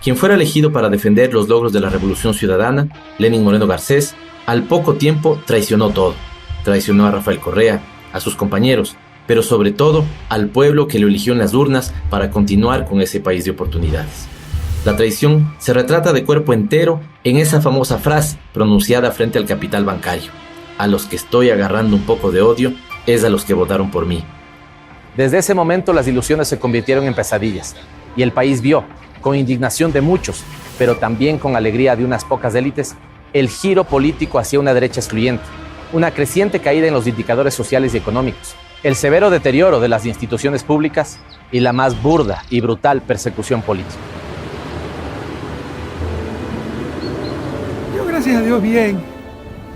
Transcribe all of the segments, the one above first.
quien fuera elegido para defender los logros de la Revolución Ciudadana, Lenín Moreno Garcés, al poco tiempo traicionó todo. Traicionó a Rafael Correa, a sus compañeros, pero sobre todo al pueblo que lo eligió en las urnas para continuar con ese país de oportunidades. La traición se retrata de cuerpo entero en esa famosa frase pronunciada frente al capital bancario: a los que estoy agarrando un poco de odio es a los que votaron por mí. Desde ese momento las ilusiones se convirtieron en pesadillas y el país vio, con indignación de muchos, pero también con alegría de unas pocas élites, el giro político hacia una derecha excluyente, una creciente caída en los indicadores sociales y económicos, el severo deterioro de las instituciones públicas y la más burda y brutal persecución política. Yo, gracias a Dios, bien.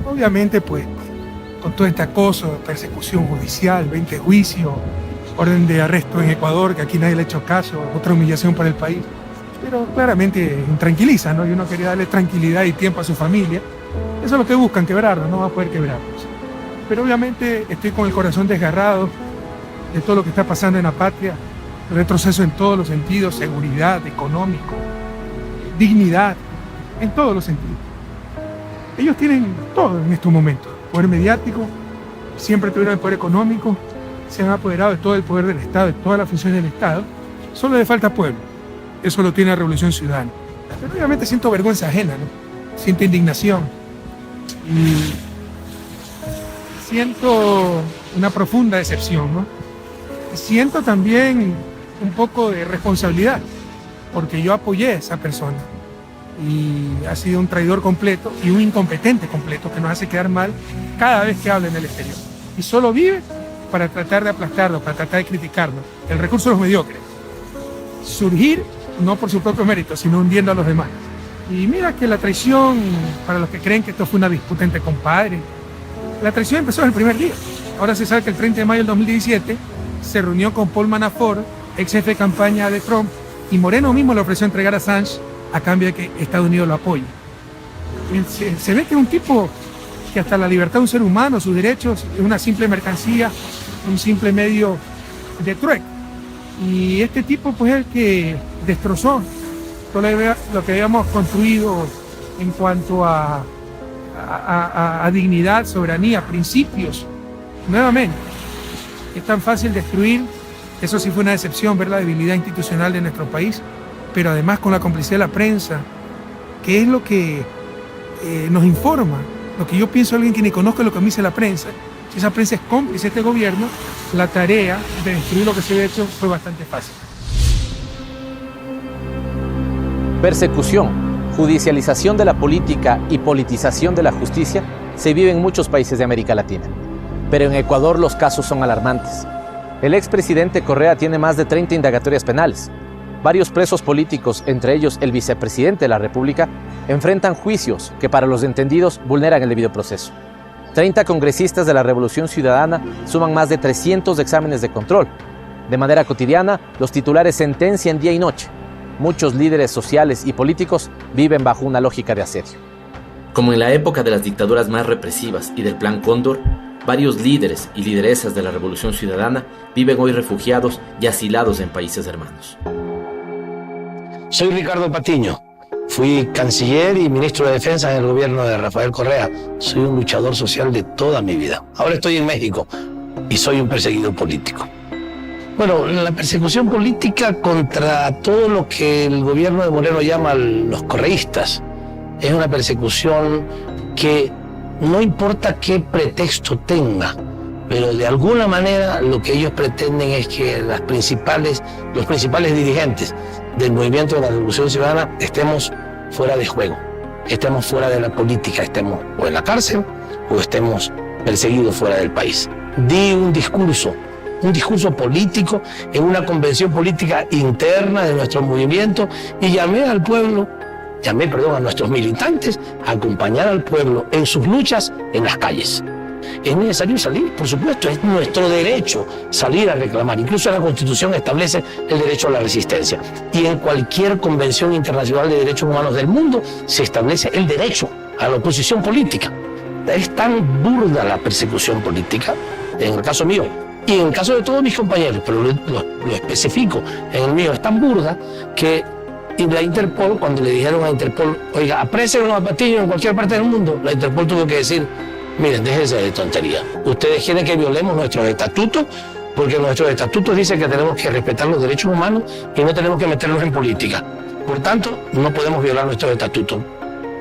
Obviamente, pues, con todo este acoso, persecución judicial, 20 juicios, orden de arresto en Ecuador, que aquí nadie le ha hecho caso, otra humillación para el país. Pero claramente tranquiliza, ¿no? Y uno quería darle tranquilidad y tiempo a su familia. Eso es lo que buscan, quebrarnos, no va a poder quebrarnos. Pero obviamente estoy con el corazón desgarrado de todo lo que está pasando en la patria, retroceso en todos los sentidos, seguridad, económico, dignidad, en todos los sentidos. Ellos tienen todo en estos momentos, poder mediático, siempre tuvieron el poder económico, se han apoderado de todo el poder del Estado, de todas las funciones del Estado. Solo le falta pueblo. Eso lo tiene la Revolución Ciudadana. Pero obviamente siento vergüenza ajena, ¿no? Siento indignación. Y siento una profunda decepción, ¿no? Siento también un poco de responsabilidad, porque yo apoyé a esa persona y ha sido un traidor completo y un incompetente completo que nos hace quedar mal cada vez que habla en el exterior. Y solo vive para tratar de aplastarlo, para tratar de criticarlo. El recurso de los mediocres. Surgir no por su propio mérito, sino hundiendo a los demás. Y mira que la traición, para los que creen que esto fue una disputa entre compadres, la traición empezó en el primer día. Ahora se sabe que el 30 de mayo del 2017 se reunió con Paul Manafort, ex jefe de campaña de Trump, y Moreno mismo le ofreció entregar a Assange a cambio de que Estados Unidos lo apoye. Se ve que es un tipo que hasta la libertad de un ser humano, sus derechos, es una simple mercancía, un simple medio de trueque. Y este tipo pues es el que destrozó todo lo que habíamos construido en cuanto a dignidad, soberanía, principios. Nuevamente, es tan fácil destruir. Eso sí fue una decepción, ver la debilidad institucional de nuestro país, pero además con la complicidad de la prensa, que es lo que nos informa. Lo que yo pienso, alguien que ni conozca lo que me dice la prensa, si esa prensa es cómplice de este gobierno, la tarea de destruir lo que se ha hecho fue bastante fácil. Persecución, judicialización de la política y politización de la justicia se vive en muchos países de América Latina. Pero en Ecuador los casos son alarmantes. El expresidente Correa tiene más de 30 indagatorias penales. Varios presos políticos, entre ellos el vicepresidente de la República, enfrentan juicios que para los entendidos vulneran el debido proceso. 30 congresistas de la Revolución Ciudadana suman más de 300 exámenes de control. De manera cotidiana, los titulares sentencian día y noche. Muchos líderes sociales y políticos viven bajo una lógica de asedio. Como en la época de las dictaduras más represivas y del Plan Cóndor, varios líderes y lideresas de la Revolución Ciudadana viven hoy refugiados y asilados en países hermanos. Soy Ricardo Patiño. Fui canciller y ministro de Defensa en el gobierno de Rafael Correa. Soy un luchador social de toda mi vida. Ahora estoy en México y soy un perseguido político. Bueno, la persecución política contra todo lo que el gobierno de Moreno llama los correístas es una persecución que no importa qué pretexto tenga, pero de alguna manera lo que ellos pretenden es que los principales dirigentes del movimiento de la Revolución Ciudadana estemos fuera de juego, estemos fuera de la política, estemos o en la cárcel o estemos perseguidos fuera del país. Di un discurso político en una convención política interna de nuestro movimiento y llamé a nuestros militantes a acompañar al pueblo en sus luchas en las calles. Es necesario salir, por supuesto, es nuestro derecho salir a reclamar. Incluso la Constitución establece el derecho a la resistencia. Y en cualquier convención internacional de derechos humanos del mundo se establece el derecho a la oposición política. Es tan burda la persecución política, en el caso mío, y en el caso de todos mis compañeros, pero lo especifico, en el mío es tan burda que Y la Interpol, cuando le dijeron a Interpol, oiga, aprésenlo a Patiño en cualquier parte del mundo, la Interpol tuvo que decir, miren, déjense de tontería. Ustedes quieren que violemos nuestros estatutos, porque nuestros estatutos dicen que tenemos que respetar los derechos humanos y no tenemos que meternos en política. Por tanto, no podemos violar nuestros estatutos.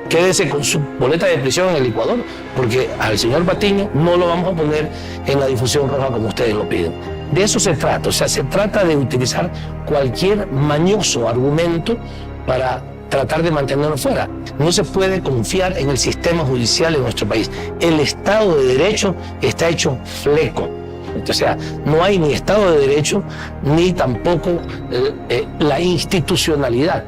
Quédese con su boleta de prisión en el Ecuador, porque al señor Patiño no lo vamos a poner en la difusión roja como ustedes lo piden. De eso se trata, o sea, se trata de utilizar cualquier mañoso argumento para tratar de mantenernos fuera. No se puede confiar en el sistema judicial en nuestro país. El Estado de Derecho está hecho fleco. O sea, no hay ni Estado de Derecho, ni tampoco la institucionalidad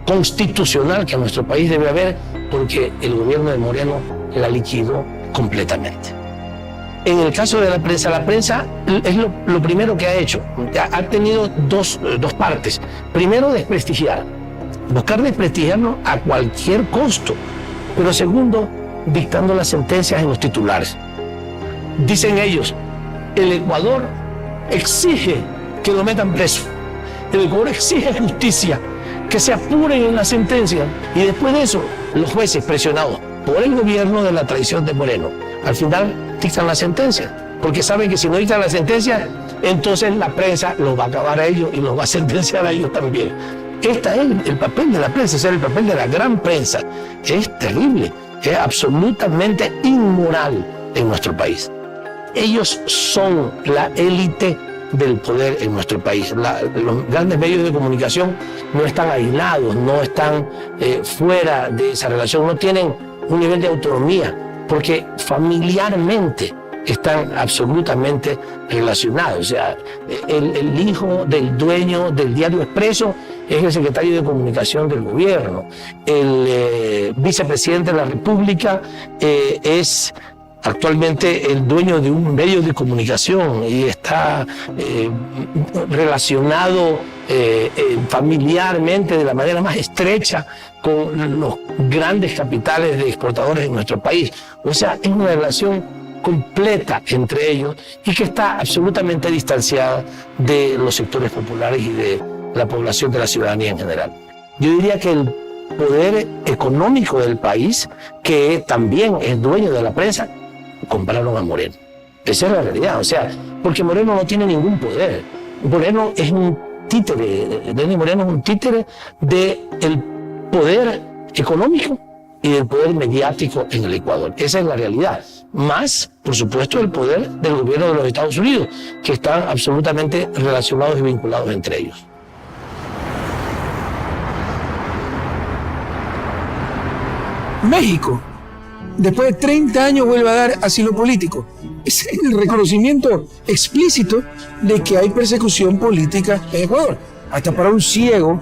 constitucional que en nuestro país debe haber, porque el gobierno de Moreno la liquidó completamente. En el caso de la prensa es lo primero que ha hecho. Ha tenido dos partes. Primero, desprestigiar. Buscar desprestigiarnos a cualquier costo. Pero segundo, dictando las sentencias en los titulares. Dicen ellos, el Ecuador exige que lo metan preso. El Ecuador exige justicia, que se apuren en la sentencia. Y después de eso, los jueces presionados por el gobierno de la traición de Moreno, al final dictan la sentencia, porque saben que si no dictan la sentencia, entonces la prensa los va a acabar a ellos y los va a sentenciar a ellos también. Este es el papel de la prensa, es el papel de la gran prensa. Es terrible, es absolutamente inmoral en nuestro país. Ellos son la élite del poder en nuestro país. Los grandes medios de comunicación no están aislados, no están fuera de esa relación, no tienen un nivel de autonomía, porque familiarmente están absolutamente relacionados. O sea, el hijo del dueño del diario Expreso es el secretario de comunicación del gobierno. El vicepresidente de la República es actualmente el dueño de un medio de comunicación y está relacionado familiarmente de la manera más estrecha con los grandes capitales de exportadores en nuestro país. O sea, es una relación completa entre ellos y que está absolutamente distanciada de los sectores populares y de la población, de la ciudadanía en general. Yo diría que el poder económico del país, que también es dueño de la prensa, compraron a Moreno. Esa es la realidad, o sea, porque Moreno no tiene ningún poder. Moreno es un títere, Lenín Moreno es un títere del poder económico y del poder mediático en el Ecuador. Esa es la realidad. Más, por supuesto, el poder del gobierno de los Estados Unidos, que están absolutamente relacionados y vinculados entre ellos. México, después de 30 años, vuelve a dar asilo político. Es el reconocimiento explícito de que hay persecución política en Ecuador. Hasta para un ciego,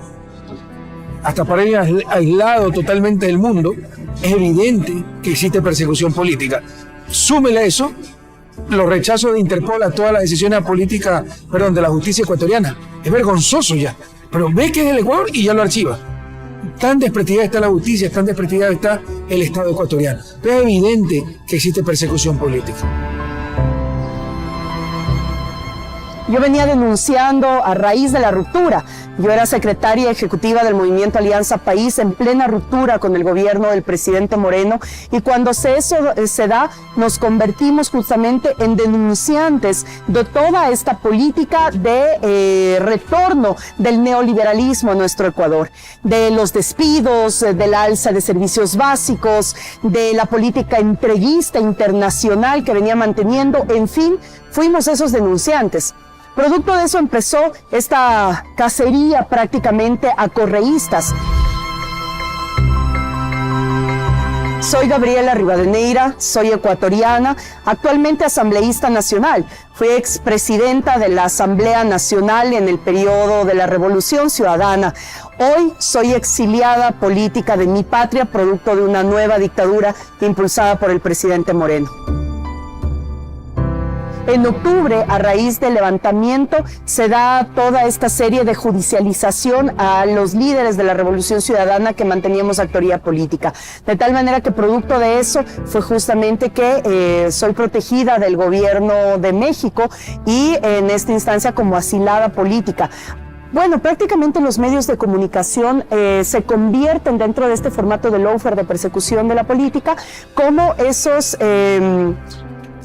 hasta para alguien aislado totalmente del mundo, es evidente que existe persecución política. Súmele a eso los rechazos de Interpol a todas las decisiones políticas, de la justicia ecuatoriana. Es vergonzoso ya, pero ve que es el Ecuador y ya lo archiva. Tan desprestigiada está la justicia, tan desprestigiado está el Estado ecuatoriano. Pero es evidente que existe persecución política. Yo venía denunciando a raíz de la ruptura. Yo era secretaria ejecutiva del Movimiento Alianza País en plena ruptura con el gobierno del presidente Moreno, y cuando eso se da, nos convertimos justamente en denunciantes de toda esta política de retorno del neoliberalismo a nuestro Ecuador, de los despidos, del alza de servicios básicos, de la política entreguista internacional que venía manteniendo. En fin, fuimos esos denunciantes. Producto de eso empezó esta cacería prácticamente a correístas. Soy Gabriela Rivadeneira, soy ecuatoriana, actualmente asambleísta nacional. Fui expresidenta de la Asamblea Nacional en el periodo de la Revolución Ciudadana. Hoy soy exiliada política de mi patria, producto de una nueva dictadura impulsada por el presidente Moreno. En octubre, a raíz del levantamiento, se da toda esta serie de judicialización a los líderes de la Revolución Ciudadana que manteníamos actoría política. De tal manera que producto de eso fue justamente que soy protegida del gobierno de México y en esta instancia como asilada política. Bueno, prácticamente los medios de comunicación se convierten dentro de este formato de lawfare de persecución de la política como esos...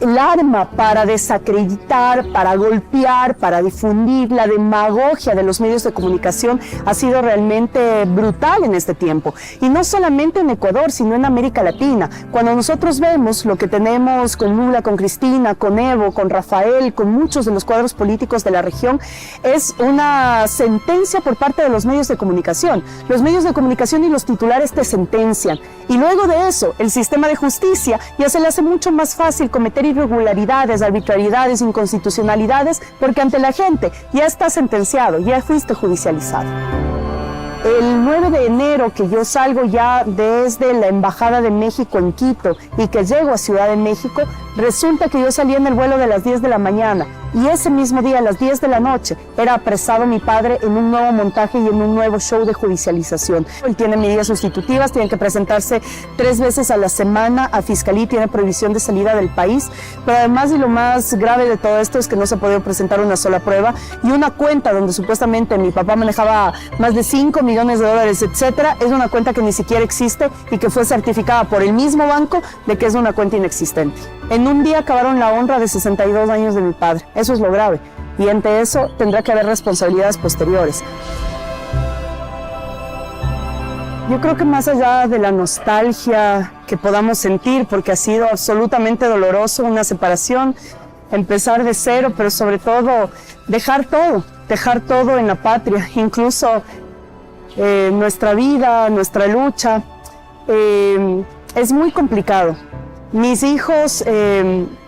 el arma para desacreditar, para golpear, para difundir. La demagogia de los medios de comunicación ha sido realmente brutal en este tiempo. Y no solamente en Ecuador, sino en América Latina. Cuando nosotros vemos lo que tenemos con Lula, con Cristina, con Evo, con Rafael, con muchos de los cuadros políticos de la región, es una sentencia por parte de los medios de comunicación. Los medios de comunicación y los titulares te sentencian. Y luego de eso, el sistema de justicia ya se le hace mucho más fácil cometer irregularidades, arbitrariedades, inconstitucionalidades, porque ante la gente ya está sentenciado, ya fuiste judicializado. El 9 de enero que yo salgo ya desde la Embajada de México en Quito y que llego a Ciudad de México, resulta que yo salí en el vuelo de las 10 de la mañana y ese mismo día a las 10 de la noche era apresado mi padre en un nuevo montaje y en un nuevo show de judicialización. Él tiene medidas sustitutivas, tiene que presentarse 3 veces a la semana a fiscalía y tiene prohibición de salida del país, pero además, y lo más grave de todo esto es que no se ha podido presentar una sola prueba y una cuenta donde supuestamente mi papá manejaba más de 5 millones de dólares, etcétera, es una cuenta que ni siquiera existe y que fue certificada por el mismo banco de que es una cuenta inexistente. En un día acabaron la honra de 62 años de mi padre. Eso es lo grave. Y ante eso tendrá que haber responsabilidades posteriores. Yo creo que más allá de la nostalgia que podamos sentir, porque ha sido absolutamente doloroso una separación, empezar de cero, pero sobre todo dejar todo en la patria, incluso nuestra vida, nuestra lucha, es muy complicado. Mis hijos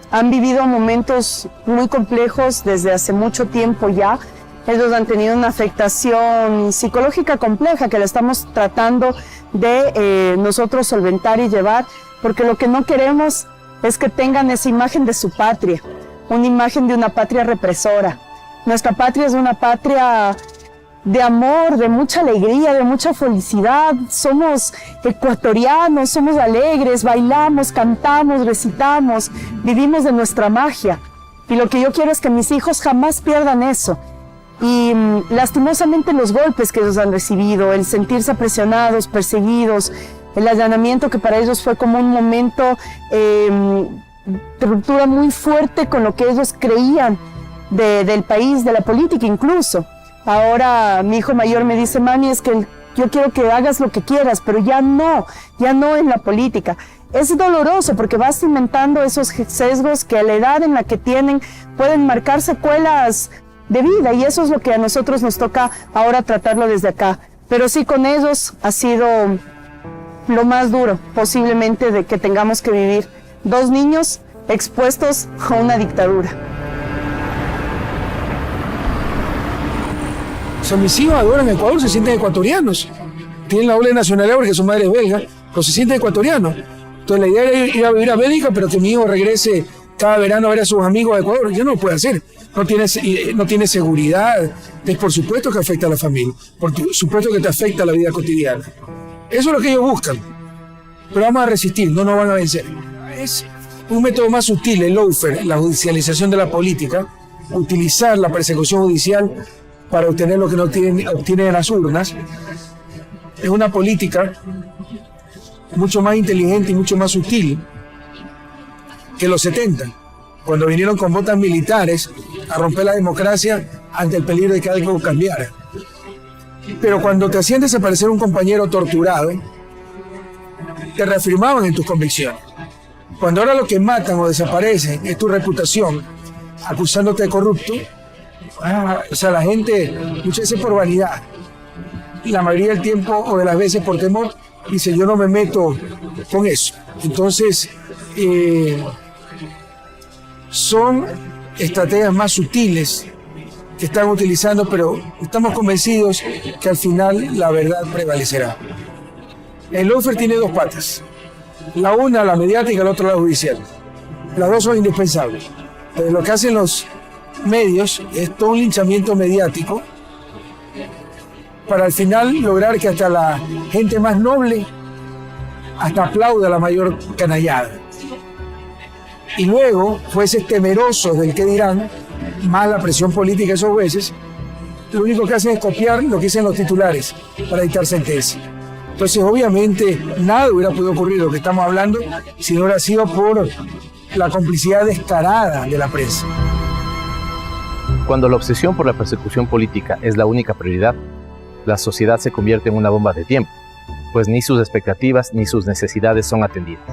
han vivido momentos muy complejos desde hace mucho tiempo ya. Ellos han tenido una afectación psicológica compleja que la estamos tratando de nosotros solventar y llevar, porque lo que no queremos es que tengan esa imagen de su patria, una imagen de una patria represora. Nuestra patria es una patria de amor, de mucha alegría, de mucha felicidad. Somos ecuatorianos, somos alegres, bailamos, cantamos, recitamos, vivimos de nuestra magia. Y lo que yo quiero es que mis hijos jamás pierdan eso. Y lastimosamente los golpes que ellos han recibido, el sentirse presionados, perseguidos, el allanamiento que para ellos fue como un momento de ruptura muy fuerte con lo que ellos creían del país, de la política incluso. Ahora mi hijo mayor me dice: mami, es que yo quiero que hagas lo que quieras, pero ya no en la política. Es doloroso porque vas cimentando esos sesgos que a la edad en la que tienen pueden marcar secuelas de vida, y eso es lo que a nosotros nos toca ahora tratarlo desde acá. Pero sí, con ellos ha sido lo más duro posiblemente de que tengamos que vivir. 2 niños expuestos a una dictadura. O sea, mis hijos ahora en Ecuador se sienten ecuatorianos. Tienen la doble nacionalidad porque su madre es belga, pero se sienten ecuatorianos. Entonces la idea era ir a vivir a Bélgica, pero que mi hijo regrese cada verano a ver a sus amigos de Ecuador. Ya no lo puede hacer. No tiene seguridad. Entonces, por supuesto que afecta a la familia. Por supuesto que te afecta a la vida cotidiana. Eso es lo que ellos buscan. Pero vamos a resistir, no nos van a vencer. Es un método más sutil, el lawfare, la judicialización de la política, utilizar la persecución judicial para obtener lo que no obtienen en las urnas. Es una política mucho más inteligente y mucho más sutil que los 70, cuando vinieron con botas militares a romper la democracia ante el peligro de que algo cambiara. Pero cuando te hacían desaparecer un compañero torturado, te reafirmaban en tus convicciones. Cuando ahora lo que matan o desaparecen es tu reputación, acusándote de corrupto, o sea, la gente muchas veces por vanidad, y la mayoría del tiempo o de las veces por temor, dice: yo no me meto con eso. Entonces, son estrategias más sutiles que están utilizando, pero estamos convencidos que al final la verdad prevalecerá. El lawfare tiene 2 patas. La una, la mediática, la otra, la judicial. Las dos son indispensables. Pero lo que hacen los medios es todo un linchamiento mediático para al final lograr que hasta la gente más noble hasta aplauda la mayor canallada. Y luego, jueces temerosos del que dirán, más la presión política de esos jueces, lo único que hacen es copiar lo que dicen los titulares para dictar sentencia. Entonces, obviamente, nada hubiera podido ocurrir lo que estamos hablando si no hubiera sido por la complicidad descarada de la prensa. Cuando la obsesión por la persecución política es la única prioridad, la sociedad se convierte en una bomba de tiempo, pues ni sus expectativas ni sus necesidades son atendidas.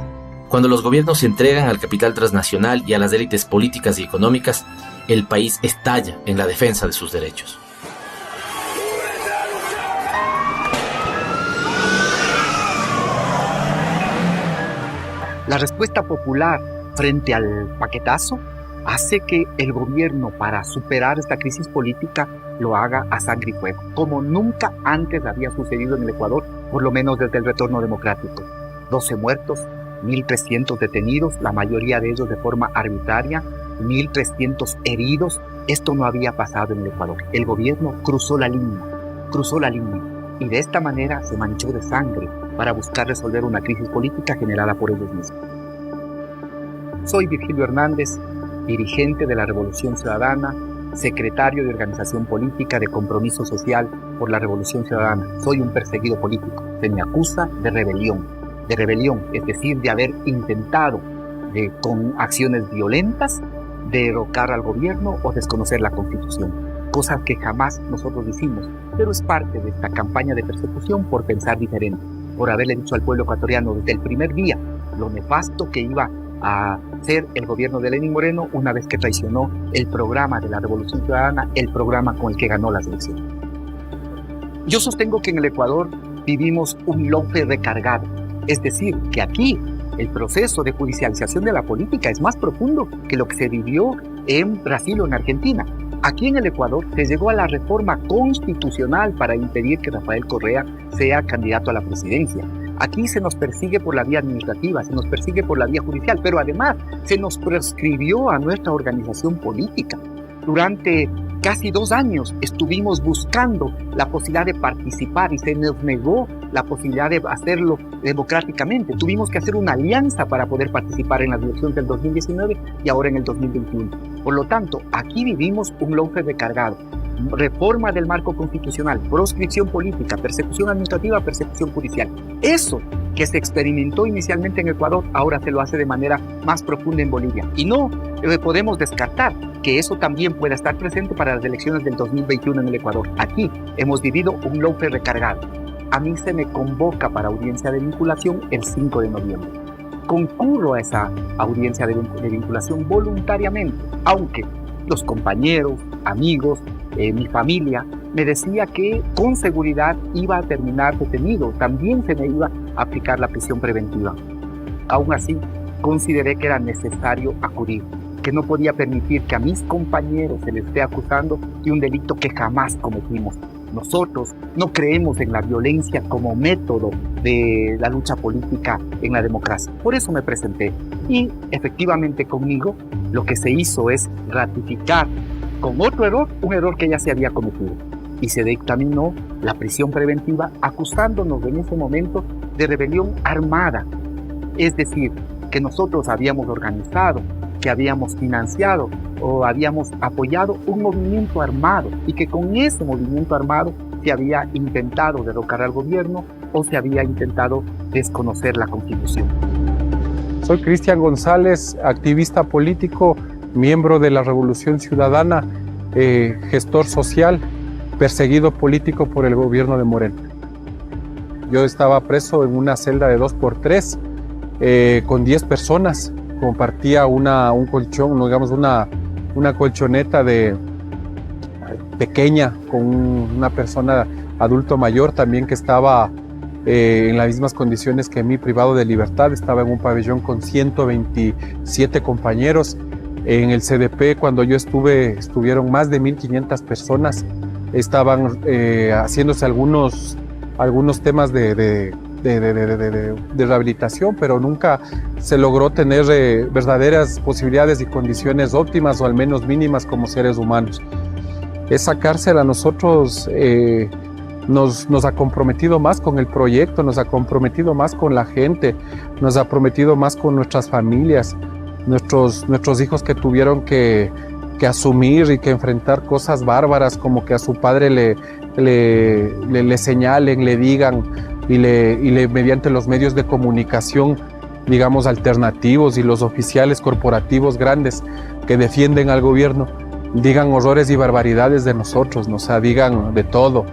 Cuando los gobiernos se entregan al capital transnacional y a las élites políticas y económicas, el país estalla en la defensa de sus derechos. La respuesta popular frente al paquetazo hace que el gobierno, para superar esta crisis política, lo haga a sangre y fuego, como nunca antes había sucedido en el Ecuador, por lo menos desde el retorno democrático. 12 muertos, 1.300 detenidos, la mayoría de ellos de forma arbitraria, 1.300 heridos. Esto no había pasado en el Ecuador. El gobierno cruzó la línea, y de esta manera se manchó de sangre para buscar resolver una crisis política generada por ellos mismos. Soy Virgilio Hernández, dirigente de la Revolución Ciudadana, secretario de Organización Política de Compromiso Social por la Revolución Ciudadana. Soy un perseguido político. Se me acusa de rebelión, es decir, de haber intentado con acciones violentas derrocar al gobierno o desconocer la Constitución, cosa que jamás nosotros hicimos, pero es parte de esta campaña de persecución por pensar diferente, por haberle dicho al pueblo ecuatoriano desde el primer día lo nefasto que iba a ser el gobierno de Lenín Moreno una vez que traicionó el programa de la Revolución Ciudadana, el programa con el que ganó las elecciones. Yo sostengo que en el Ecuador vivimos un lawfare recargado, es decir, que aquí el proceso de judicialización de la política es más profundo que lo que se vivió en Brasil o en Argentina. Aquí en el Ecuador se llegó a la reforma constitucional para impedir que Rafael Correa sea candidato a la presidencia. Aquí se nos persigue por la vía administrativa, se nos persigue por la vía judicial, pero además se nos proscribió a nuestra organización política. Durante casi 2 años estuvimos buscando la posibilidad de participar y se nos negó la posibilidad de hacerlo democráticamente. Tuvimos que hacer una alianza para poder participar en las elecciones del 2019 y ahora en el 2021. Por lo tanto, aquí vivimos un lawfare recargado. Reforma del marco constitucional, proscripción política, persecución administrativa, persecución judicial. Eso que se experimentó inicialmente en Ecuador, ahora se lo hace de manera más profunda en Bolivia. Y no podemos descartar que eso también pueda estar presente para las elecciones del 2021 en el Ecuador. Aquí hemos vivido un lawfare recargado. A mí se me convoca para audiencia de vinculación el 5 de noviembre. Concurro a esa audiencia de vinculación voluntariamente, aunque los compañeros, amigos, mi familia, me decía que con seguridad iba a terminar detenido, también se me iba a aplicar la prisión preventiva. Aún así, consideré que era necesario acudir, que no podía permitir que a mis compañeros se les esté acusando de un delito que jamás cometimos. Nosotros no creemos en la violencia como método de la lucha política en la democracia. Por eso me presenté y efectivamente conmigo lo que se hizo es ratificar con otro error, un error que ya se había cometido. Y se dictaminó la prisión preventiva acusándonos en ese momento de rebelión armada. Es decir, que nosotros habíamos organizado, que habíamos financiado o habíamos apoyado un movimiento armado y que con ese movimiento armado se había intentado derrocar al gobierno o se había intentado desconocer la Constitución. Soy Cristian González, activista político, miembro de la Revolución Ciudadana, gestor social, perseguido político por el gobierno de Moreno. Yo estaba preso en una celda de 2x3 con 10 personas. Compartía un colchón, digamos una colchoneta pequeña con una persona adulto mayor también que estaba en las mismas condiciones que mí, privado de libertad. Estaba en un pabellón con 127 compañeros. En el CDP, cuando yo estuvieron más de 1.500 personas. Estaban haciéndose algunos temas de rehabilitación, pero nunca se logró tener verdaderas posibilidades y condiciones óptimas o al menos mínimas como seres humanos. Esa cárcel a nosotros nos ha comprometido más con el proyecto, nos ha comprometido más con la gente, nos ha comprometido más con nuestras familias, nuestros hijos que tuvieron que que asumir y que enfrentar cosas bárbaras como que a su padre le señalen, le digan y mediante los medios de comunicación, digamos, alternativos y los oficiales corporativos grandes que defienden al gobierno, digan horrores y barbaridades de nosotros, ¿no? O sea, digan de todo.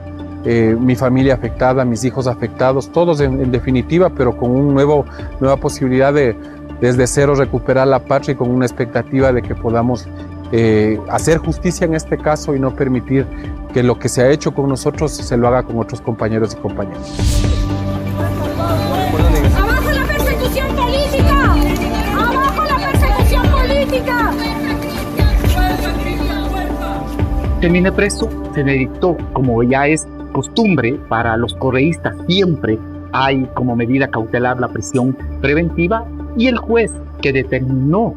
Mi familia afectada, mis hijos afectados, todos en definitiva, pero con nueva posibilidad de desde cero recuperar la patria y con una expectativa de que podamos hacer justicia en este caso y no permitir que lo que se ha hecho con nosotros se lo haga con otros compañeros y compañeras. ¡Abajo la persecución política! ¡Abajo la persecución política! Terminé preso, se me dictó, como ya es costumbre para los correístas, siempre hay como medida cautelar la prisión preventiva, y el juez que determinó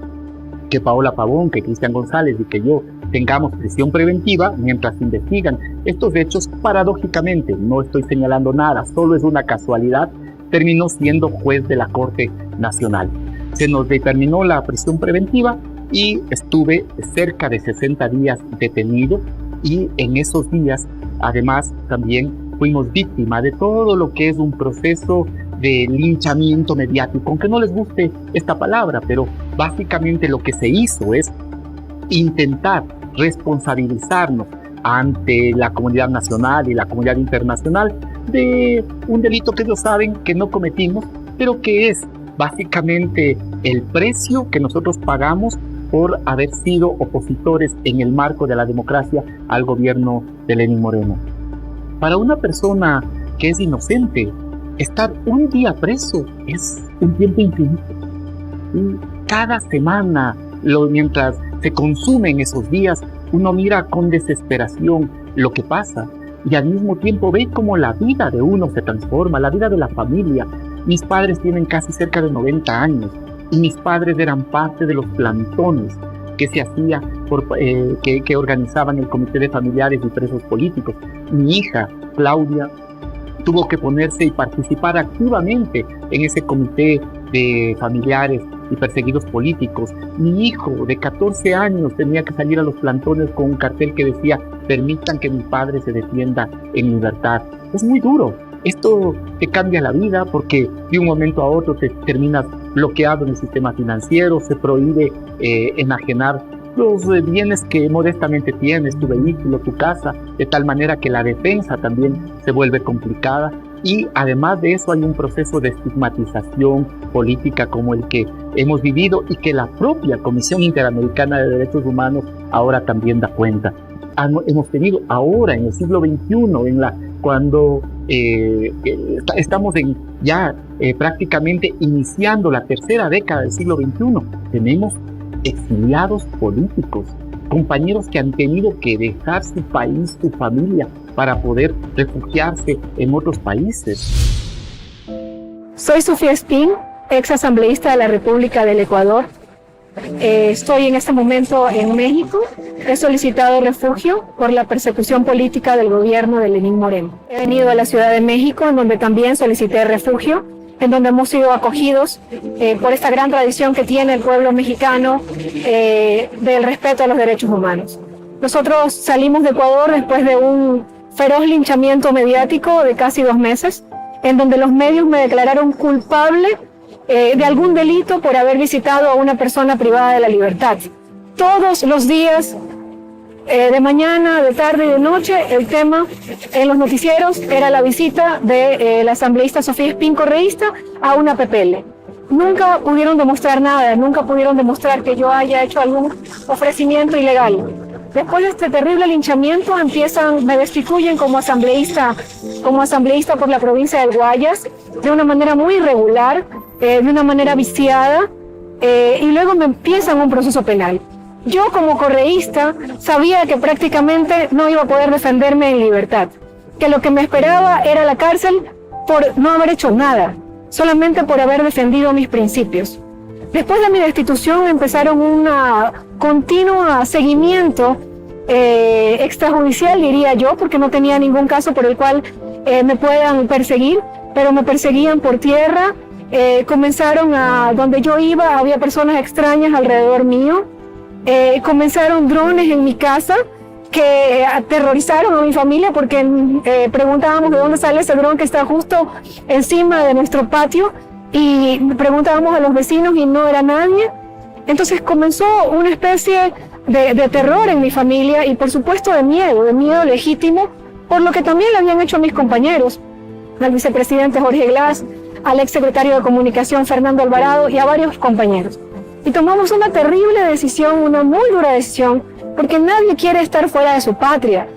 que Paola Pavón, que Cristian González y que yo tengamos prisión preventiva mientras investigan estos hechos, paradójicamente, no estoy señalando nada, solo es una casualidad, terminó siendo juez de la Corte Nacional. Se nos determinó la prisión preventiva y estuve cerca de 60 días detenido, y en esos días además también fuimos víctimas de todo lo que es un proceso de linchamiento mediático, aunque no les guste esta palabra, pero básicamente lo que se hizo es intentar responsabilizarnos ante la comunidad nacional y la comunidad internacional de un delito que ellos saben que no cometimos, pero que es básicamente el precio que nosotros pagamos por haber sido opositores en el marco de la democracia al gobierno de Lenín Moreno. Para una persona que es inocente, estar un día preso es un tiempo infinito. Y cada semana, mientras se consumen esos días, uno mira con desesperación lo que pasa y al mismo tiempo ve cómo la vida de uno se transforma, la vida de la familia. Mis padres tienen casi cerca de 90 años y mis padres eran parte de los plantones que se hacía que organizaban el Comité de Familiares y Presos Políticos. Mi hija, Claudia, tuvo que ponerse y participar activamente en ese comité de familiares y perseguidos políticos. Mi hijo de 14 años tenía que salir a los plantones con un cartel que decía: permitan que mi padre se defienda en libertad. Es muy duro. Esto te cambia la vida porque de un momento a otro te terminas bloqueado en el sistema financiero, se prohíbe enajenar los bienes que modestamente tienes, tu vehículo, tu casa, de tal manera que la defensa también se vuelve complicada. Y además de eso hay un proceso de estigmatización política como el que hemos vivido y que la propia Comisión Interamericana de Derechos Humanos ahora también da cuenta. Hemos tenido ahora en el siglo XXI, cuando estamos prácticamente iniciando la tercera década del siglo XXI, tenemos exiliados políticos, compañeros que han tenido que dejar su país, su familia, para poder refugiarse en otros países. Soy Sofía Espín, ex asambleísta de la República del Ecuador. Estoy en este momento en México. He solicitado refugio por la persecución política del gobierno de Lenín Moreno. He venido a la Ciudad de México, en donde también solicité refugio, en donde hemos sido acogidos por esta gran tradición que tiene el pueblo mexicano del respeto a los derechos humanos. Nosotros salimos de Ecuador después de un feroz linchamiento mediático de casi 2 meses, en donde los medios me declararon culpable de algún delito por haber visitado a una persona privada de la libertad. Todos los días, de mañana, de tarde y de noche, el tema en los noticieros era la visita de la asambleísta Sofía Espín, correísta, a una PPL. Nunca pudieron demostrar nada, nunca pudieron demostrar que yo haya hecho algún ofrecimiento ilegal. Después de este terrible linchamiento me destituyen como asambleísta por la provincia del Guayas, de una manera muy irregular, de una manera viciada, y luego me empiezan un proceso penal. Yo como correísta sabía que prácticamente no iba a poder defenderme en libertad, que lo que me esperaba era la cárcel por no haber hecho nada, solamente por haber defendido mis principios. Después de mi destitución empezaron un continuo seguimiento extrajudicial, diría yo, porque no tenía ningún caso por el cual me puedan perseguir, pero me perseguían por tierra. Comenzaron donde yo iba, había personas extrañas alrededor mío. comenzaron drones en mi casa que aterrorizaron a mi familia porque preguntábamos de dónde sale ese dron que está justo encima de nuestro patio y preguntábamos a los vecinos y no era nadie. Entonces comenzó una especie de terror en mi familia y por supuesto de miedo legítimo, por lo que también le habían hecho a mis compañeros, al vicepresidente Jorge Glass, al exsecretario de Comunicación Fernando Alvarado y a varios compañeros. Y tomamos una terrible decisión, una muy dura decisión, porque nadie quiere estar fuera de su patria.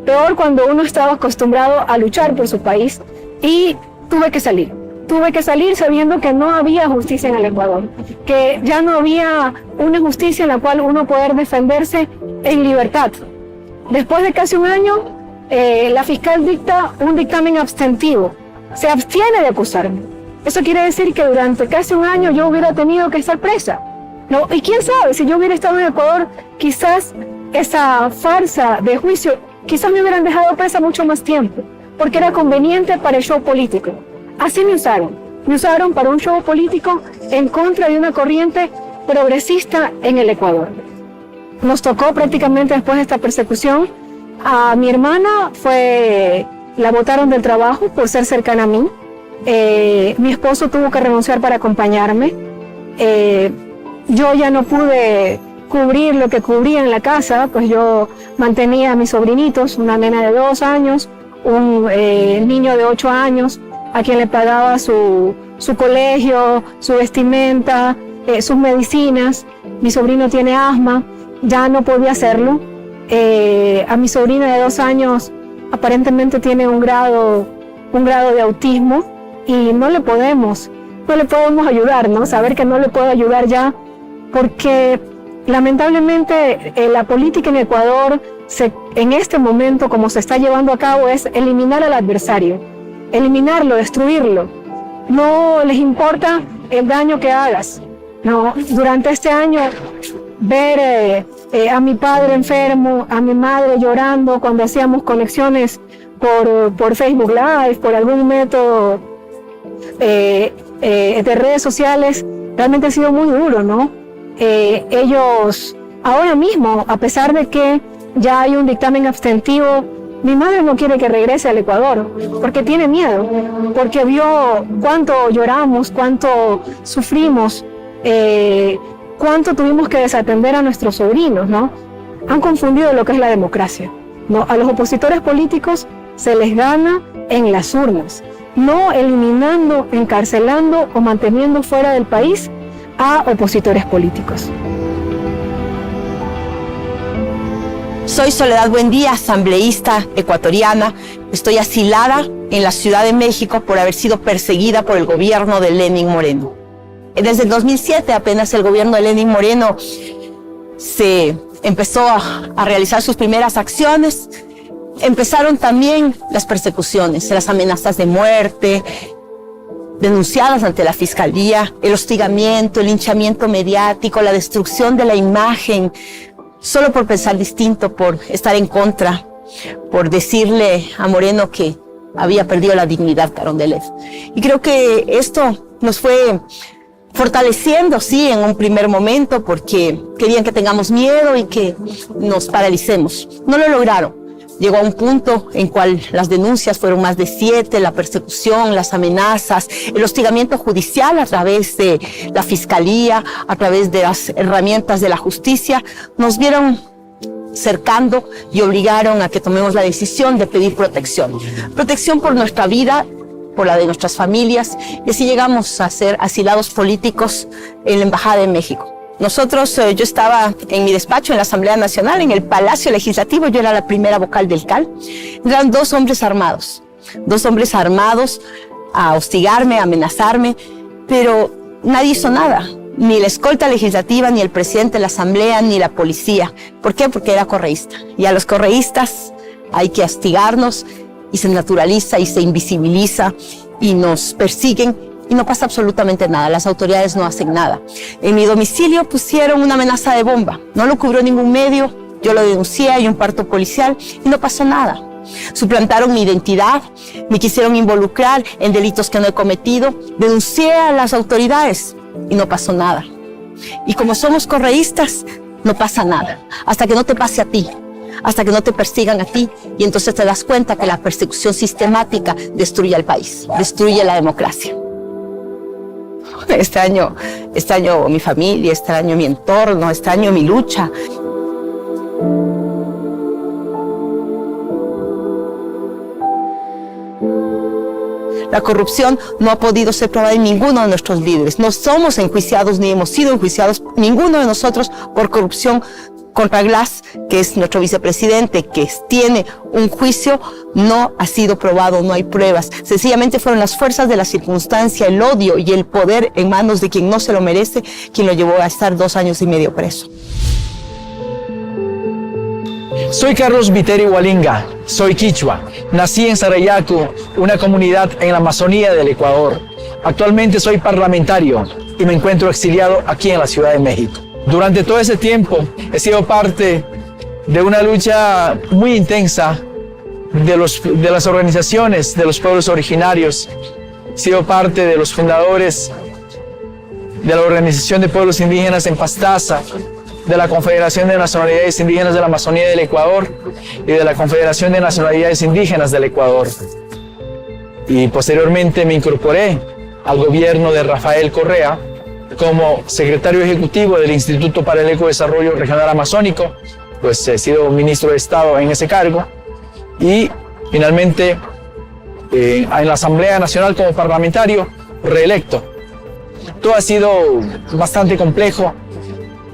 Peor cuando uno estaba acostumbrado a luchar por su país. Y tuve que salir sabiendo que no había justicia en el Ecuador, que ya no había una justicia en la cual uno poder defenderse en libertad. Después de casi un año, la fiscal dicta un dictamen abstentivo, se abstiene de acusarme. Eso quiere decir que durante casi un año yo hubiera tenido que estar presa. ¿No? Y quién sabe, si yo hubiera estado en Ecuador, quizás esa farsa de juicio, quizás me hubieran dejado presa mucho más tiempo, porque era conveniente para el show político. Así me usaron para un show político en contra de una corriente progresista en el Ecuador. Nos tocó prácticamente después de esta persecución, a mi hermana la botaron del trabajo por ser cercana a mí, mi esposo tuvo que renunciar para acompañarme, yo ya no pude cubrir lo que cubría en la casa, pues yo mantenía a mis sobrinitos, una nena de 2 años, un niño de 8 años, a quien le pagaba su colegio, su vestimenta, sus medicinas. Mi sobrino tiene asma, ya no podía hacerlo. A mi sobrina de 2 años aparentemente tiene un grado de autismo y no le podemos ayudar, ¿no? Saber que no le puedo ayudar ya, porque lamentablemente la política en Ecuador en este momento, como se está llevando a cabo, es eliminar al adversario, eliminarlo, destruirlo. No les importa el daño que hagas, ¿no? Durante este año, ver a mi padre enfermo, a mi madre llorando cuando hacíamos conexiones por Facebook Live, por algún método de redes sociales, realmente ha sido muy duro, ¿no? Ellos, ahora mismo, a pesar de que ya hay un dictamen abstentivo, mi madre no quiere que regrese al Ecuador, porque tiene miedo, porque vio cuánto lloramos, cuánto sufrimos, cuánto tuvimos que desatender a nuestros sobrinos, ¿no? Han confundido lo que es la democracia, ¿no? A los opositores políticos se les gana en las urnas, no eliminando, encarcelando o manteniendo fuera del país a opositores políticos. Soy Soledad Buendía, asambleísta ecuatoriana. Estoy asilada en la Ciudad de México por haber sido perseguida por el gobierno de Lenín Moreno. Desde el 2007 apenas el gobierno de Lenín Moreno se empezó a realizar sus primeras acciones. Empezaron también las persecuciones, las amenazas de muerte, denunciadas ante la Fiscalía, el hostigamiento, el linchamiento mediático, la destrucción de la imagen, solo por pensar distinto, por estar en contra, por decirle a Moreno que había perdido la dignidad Carondelet. Y creo que esto nos fue fortaleciendo, sí, en un primer momento, porque querían que tengamos miedo y que nos paralicemos. No lo lograron. Llegó a un punto en cual las denuncias fueron más de 7, la persecución, las amenazas, el hostigamiento judicial a través de la Fiscalía, a través de las herramientas de la justicia, nos vieron cercando y obligaron a que tomemos la decisión de pedir protección. Protección por nuestra vida, por la de nuestras familias, y así llegamos a ser asilados políticos en la Embajada de México. Nosotros, yo estaba en mi despacho en la Asamblea Nacional, en el Palacio Legislativo, yo era la primera vocal del CAL. Eran 2 hombres armados a hostigarme, a amenazarme, pero nadie hizo nada, ni la escolta legislativa, ni el presidente de la Asamblea, ni la policía. ¿Por qué? Porque era correísta, y a los correístas hay que hostigarnos, y se naturaliza y se invisibiliza, y nos persiguen, y no pasa absolutamente nada, las autoridades no hacen nada. En mi domicilio pusieron una amenaza de bomba, no lo cubrió ningún medio, yo lo denuncié, hay un parto policial y no pasó nada. Suplantaron mi identidad, me quisieron involucrar en delitos que no he cometido, denuncié a las autoridades y no pasó nada. Y como somos correístas, no pasa nada, hasta que no te pase a ti, hasta que no te persigan a ti, y entonces te das cuenta que la persecución sistemática destruye al país, destruye la democracia. Extraño mi familia, extraño mi entorno, extraño mi lucha. La corrupción no ha podido ser probada en ninguno de nuestros líderes. No somos enjuiciados ni hemos sido enjuiciados ninguno de nosotros por corrupción. Contra Glass, que es nuestro vicepresidente, que tiene un juicio, no ha sido probado, no hay pruebas. Sencillamente fueron las fuerzas de la circunstancia, el odio y el poder en manos de quien no se lo merece, quien lo llevó a estar 2 años y medio preso. Soy Carlos Viteri Hualinga, soy quichua. Nací en Sarayaku, una comunidad en la Amazonía del Ecuador. Actualmente soy parlamentario y me encuentro exiliado aquí en la Ciudad de México. Durante todo ese tiempo he sido parte de una lucha muy intensa de las organizaciones de los pueblos originarios. He sido parte de los fundadores de la Organización de Pueblos Indígenas en Pastaza, de la Confederación de Nacionalidades Indígenas de la Amazonía del Ecuador y de la Confederación de Nacionalidades Indígenas del Ecuador. Y posteriormente me incorporé al gobierno de Rafael Correa como secretario ejecutivo del Instituto para el Ecodesarrollo Regional Amazónico, pues he sido ministro de Estado en ese cargo y finalmente en la Asamblea Nacional como parlamentario reelecto. Todo ha sido bastante complejo,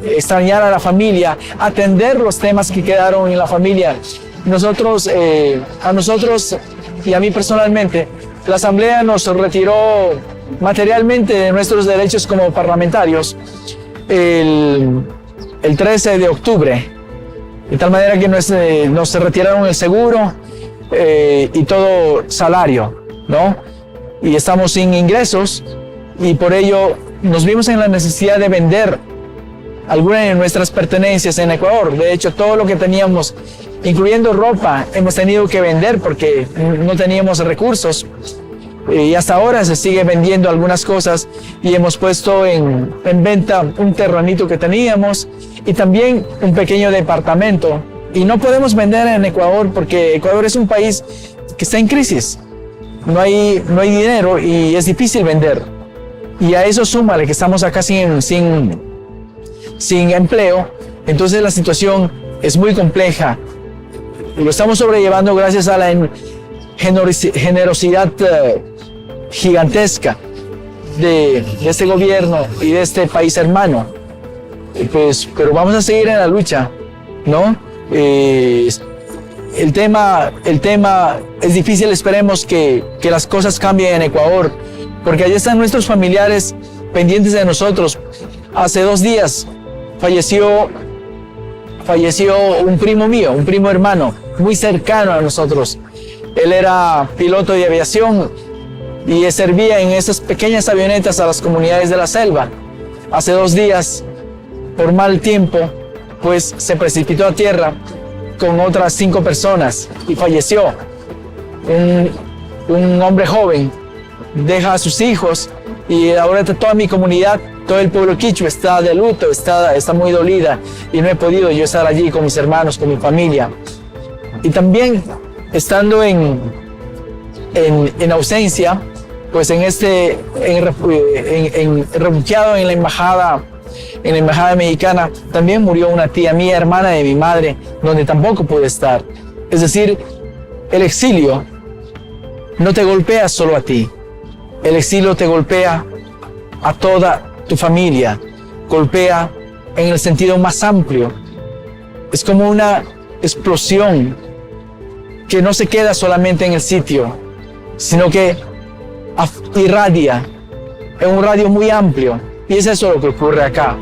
extrañar a la familia, atender los temas que quedaron en la familia. A nosotros y a mí personalmente, la Asamblea nos retiró materialmente de nuestros derechos como parlamentarios el 13 de octubre, de tal manera que nos retiraron el seguro y todo salario, ¿no? Y estamos sin ingresos y por ello nos vimos en la necesidad de vender algunas de nuestras pertenencias en Ecuador. De hecho, todo lo que teníamos, incluyendo ropa, hemos tenido que vender porque no teníamos recursos. Y hasta ahora se sigue vendiendo algunas cosas y hemos puesto en venta un terrenito que teníamos y también un pequeño departamento. Y no podemos vender en Ecuador porque Ecuador es un país que está en crisis. No hay dinero y es difícil vender. Y a eso súmale que estamos acá sin empleo. Entonces la situación es muy compleja. Y lo estamos sobrellevando gracias a la generosidad gigantesca de este gobierno y de este país hermano. Pero vamos a seguir en la lucha, ¿no? El tema es difícil, esperemos que las cosas cambien en Ecuador, porque allí están nuestros familiares pendientes de nosotros. Hace 2 días falleció un primo mío, un primo hermano, muy cercano a nosotros. Él era piloto de aviación y servía en esas pequeñas avionetas a las comunidades de la selva. Hace 2 días, por mal tiempo, pues se precipitó a tierra con otras 5 personas y falleció. Un hombre joven deja a sus hijos y ahora toda mi comunidad, todo el pueblo quichua está de luto, está muy dolida y no he podido yo estar allí con mis hermanos, con mi familia. Y también estando en ausencia, pues refugiado en la embajada mexicana, también murió una tía mía, hermana de mi madre, donde tampoco pude estar. Es decir, el exilio no te golpea solo a ti, el exilio te golpea a toda tu familia, golpea en el sentido más amplio. Es como una explosión que no se queda solamente en el sitio, sino que irradia en un radio muy amplio. Y es eso lo que ocurre acá.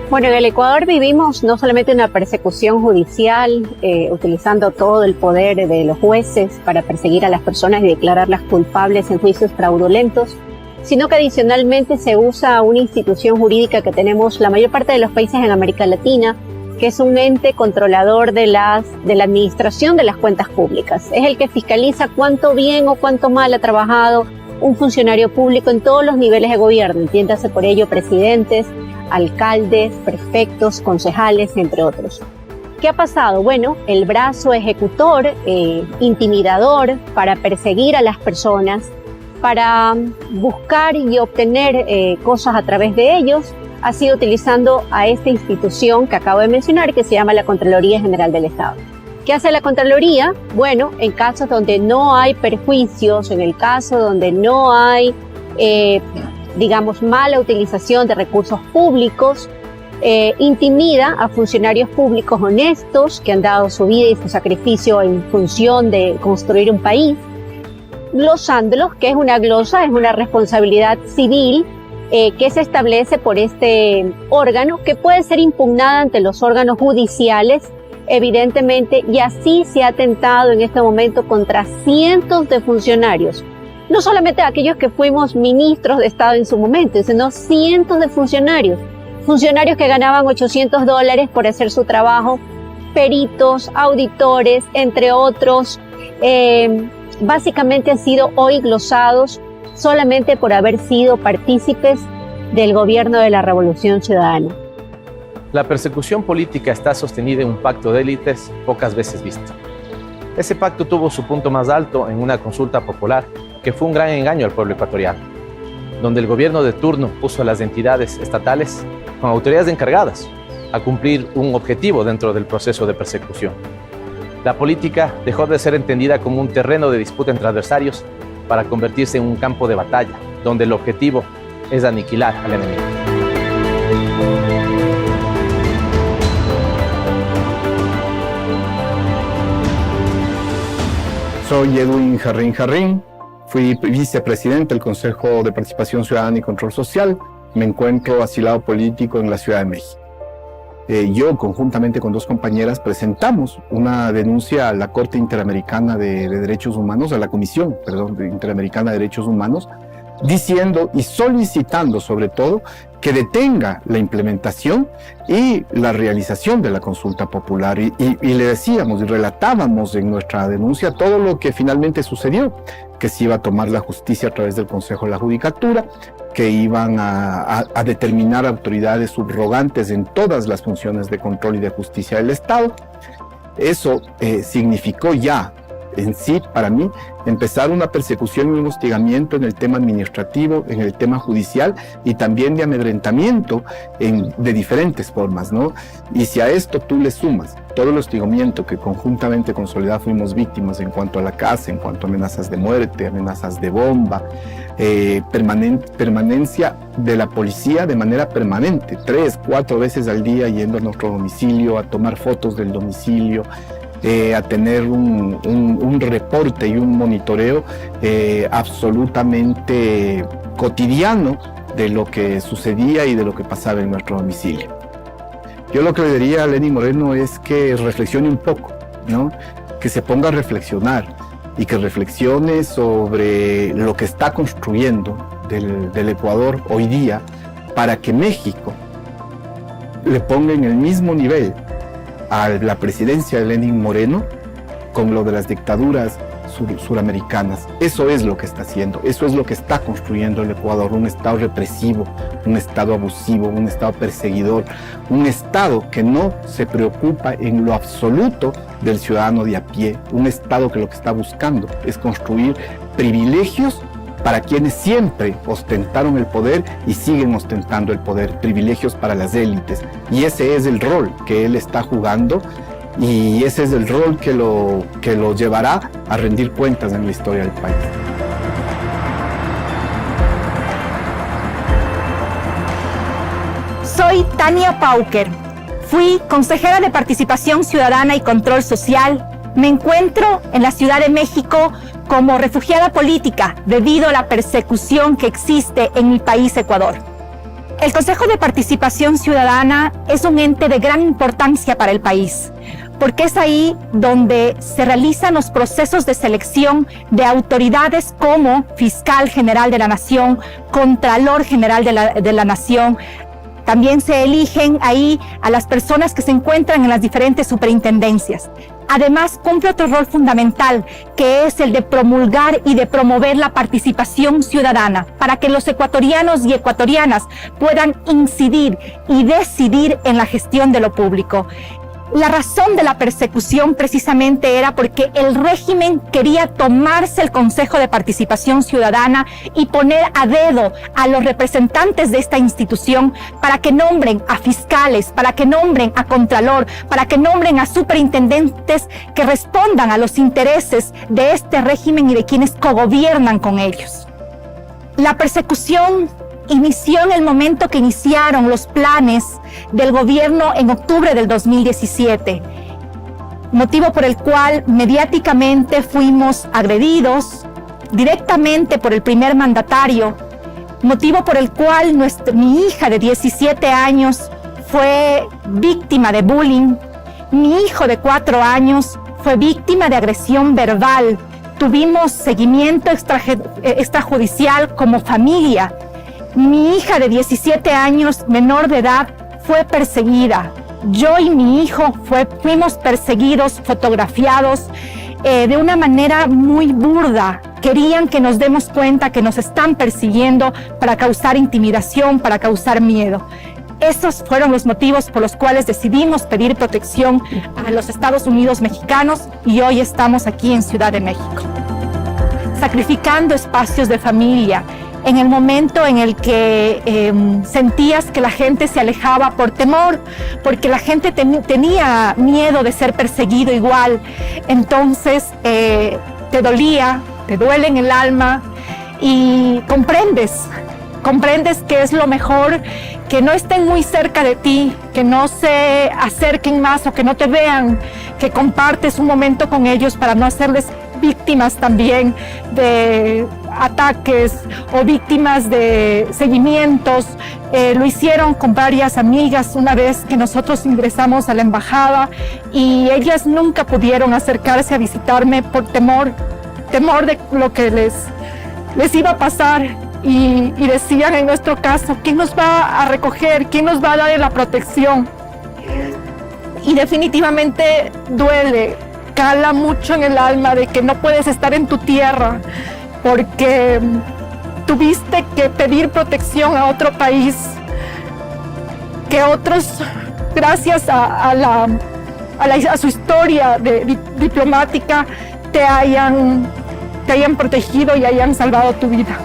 Bueno, en el Ecuador vivimos no solamente una persecución judicial, utilizando todo el poder de los jueces para perseguir a las personas y declararlas culpables en juicios fraudulentos, sino que adicionalmente se usa una institución jurídica que tenemos la mayor parte de los países en América Latina, que es un ente controlador de la administración de las cuentas públicas. Es el que fiscaliza cuánto bien o cuánto mal ha trabajado un funcionario público en todos los niveles de gobierno, entiéndase por ello presidentes, alcaldes, prefectos, concejales, entre otros. ¿Qué ha pasado? Bueno, el brazo ejecutor, intimidador, para perseguir a las personas, para buscar y obtener cosas a través de ellos, ha sido utilizando a esta institución que acabo de mencionar, que se llama la Contraloría General del Estado. ¿Qué hace la Contraloría? Bueno, en casos donde no hay perjuicios, en el caso donde no hay, digamos, mala utilización de recursos públicos, intimida a funcionarios públicos honestos que han dado su vida y su sacrificio en función de construir un país, glosándolos, que es una glosa, es una responsabilidad civil que se establece por este órgano, que puede ser impugnada ante los órganos judiciales, evidentemente, y así se ha atentado en este momento contra cientos de funcionarios, no solamente aquellos que fuimos ministros de Estado en su momento, sino cientos de funcionarios que ganaban $800 por hacer su trabajo, peritos, auditores, entre otros, básicamente han sido hoy glosados solamente por haber sido partícipes del gobierno de la Revolución Ciudadana. La persecución política está sostenida en un pacto de élites pocas veces visto. Ese pacto tuvo su punto más alto en una consulta popular que fue un gran engaño al pueblo ecuatoriano, donde el gobierno de turno puso a las entidades estatales con autoridades encargadas a cumplir un objetivo dentro del proceso de persecución. La política dejó de ser entendida como un terreno de disputa entre adversarios para convertirse en un campo de batalla, donde el objetivo es aniquilar al enemigo. Soy Edwin Jarrín, fui vicepresidente del Consejo de Participación Ciudadana y Control Social. Me encuentro asilado político en la Ciudad de México. Yo, conjuntamente con dos compañeras, presentamos una denuncia a la Corte Interamericana de Derechos Humanos, a la Comisión, Interamericana de Derechos Humanos, diciendo y solicitando sobre todo que detenga la implementación y la realización de la consulta popular. Y le decíamos y relatábamos en nuestra denuncia todo lo que finalmente sucedió, que se iba a tomar la justicia a través del Consejo de la Judicatura, que iban a determinar autoridades subrogantes en todas las funciones de control y de justicia del Estado. Eso significó ya en sí, para mí, empezar una persecución y un hostigamiento en el tema administrativo, en el tema judicial y también de amedrentamiento de diferentes formas, ¿no? Y si a esto tú le sumas todo el hostigamiento que conjuntamente con Soledad fuimos víctimas en cuanto a la casa, en cuanto a amenazas de muerte, amenazas de bomba, permanencia de la policía de manera permanente, 3, 4 veces al día yendo a nuestro domicilio, a tomar fotos del domicilio, a tener un reporte y un monitoreo absolutamente cotidiano de lo que sucedía y de lo que pasaba en nuestro domicilio. Yo lo que le diría a Lenín Moreno es que reflexione un poco, ¿no? Que se ponga a reflexionar y que reflexione sobre lo que está construyendo del Ecuador hoy día para que México le ponga en el mismo nivel a la presidencia de Lenín Moreno con lo de las dictaduras suramericanas. Eso es lo que está haciendo, eso es lo que está construyendo el Ecuador, un Estado represivo, un Estado abusivo, un Estado perseguidor, un Estado que no se preocupa en lo absoluto del ciudadano de a pie, un Estado que lo que está buscando es construir privilegios para quienes siempre ostentaron el poder y siguen ostentando el poder, privilegios para las élites. Y ese es el rol que él está jugando y ese es el rol que lo llevará a rendir cuentas en la historia del país. Soy Tania Pauker. Fui consejera de Participación Ciudadana y Control Social. Me encuentro en la Ciudad de México como refugiada política debido a la persecución que existe en mi país, Ecuador. El Consejo de Participación Ciudadana es un ente de gran importancia para el país, porque es ahí donde se realizan los procesos de selección de autoridades como Fiscal General de la Nación, Contralor General de la Nación, También se eligen ahí a las personas que se encuentran en las diferentes superintendencias. Además, cumple otro rol fundamental, que es el de promulgar y de promover la participación ciudadana, para que los ecuatorianos y ecuatorianas puedan incidir y decidir en la gestión de lo público. La razón de la persecución precisamente era porque el régimen quería tomarse el Consejo de Participación Ciudadana y poner a dedo a los representantes de esta institución para que nombren a fiscales, para que nombren a contralor, para que nombren a superintendentes que respondan a los intereses de este régimen y de quienes cogobiernan con ellos. La persecución inició en el momento que iniciaron los planes del gobierno en octubre del 2017, motivo por el cual mediáticamente fuimos agredidos directamente por el primer mandatario, motivo por el cual mi hija de 17 años fue víctima de bullying, mi hijo de 4 años fue víctima de agresión verbal, tuvimos seguimiento extrajudicial como familia. Mi hija de 17 años, menor de edad, fue perseguida. Yo y mi hijo fuimos perseguidos, fotografiados de una manera muy burda. Querían que nos demos cuenta que nos están persiguiendo para causar intimidación, para causar miedo. Esos fueron los motivos por los cuales decidimos pedir protección a los Estados Unidos mexicanos y hoy estamos aquí en Ciudad de México. Sacrificando espacios de familia, en el momento en el que sentías que la gente se alejaba por temor, porque la gente tenía miedo de ser perseguido igual. Entonces te dolía, te duele en el alma y comprendes que es lo mejor, que no estén muy cerca de ti, que no se acerquen más o que no te vean, que compartes un momento con ellos para no hacerles víctimas también de ataques o víctimas de seguimientos. Lo hicieron con varias amigas una vez que nosotros ingresamos a la embajada y ellas nunca pudieron acercarse a visitarme por temor de lo que les iba a pasar. Y decían en nuestro caso, ¿quién nos va a recoger? ¿Quién nos va a dar la protección? Y definitivamente duele, cala mucho en el alma de que no puedes estar en tu tierra porque tuviste que pedir protección a otro país, que otros, gracias a su historia diplomática, te hayan protegido y hayan salvado tu vida.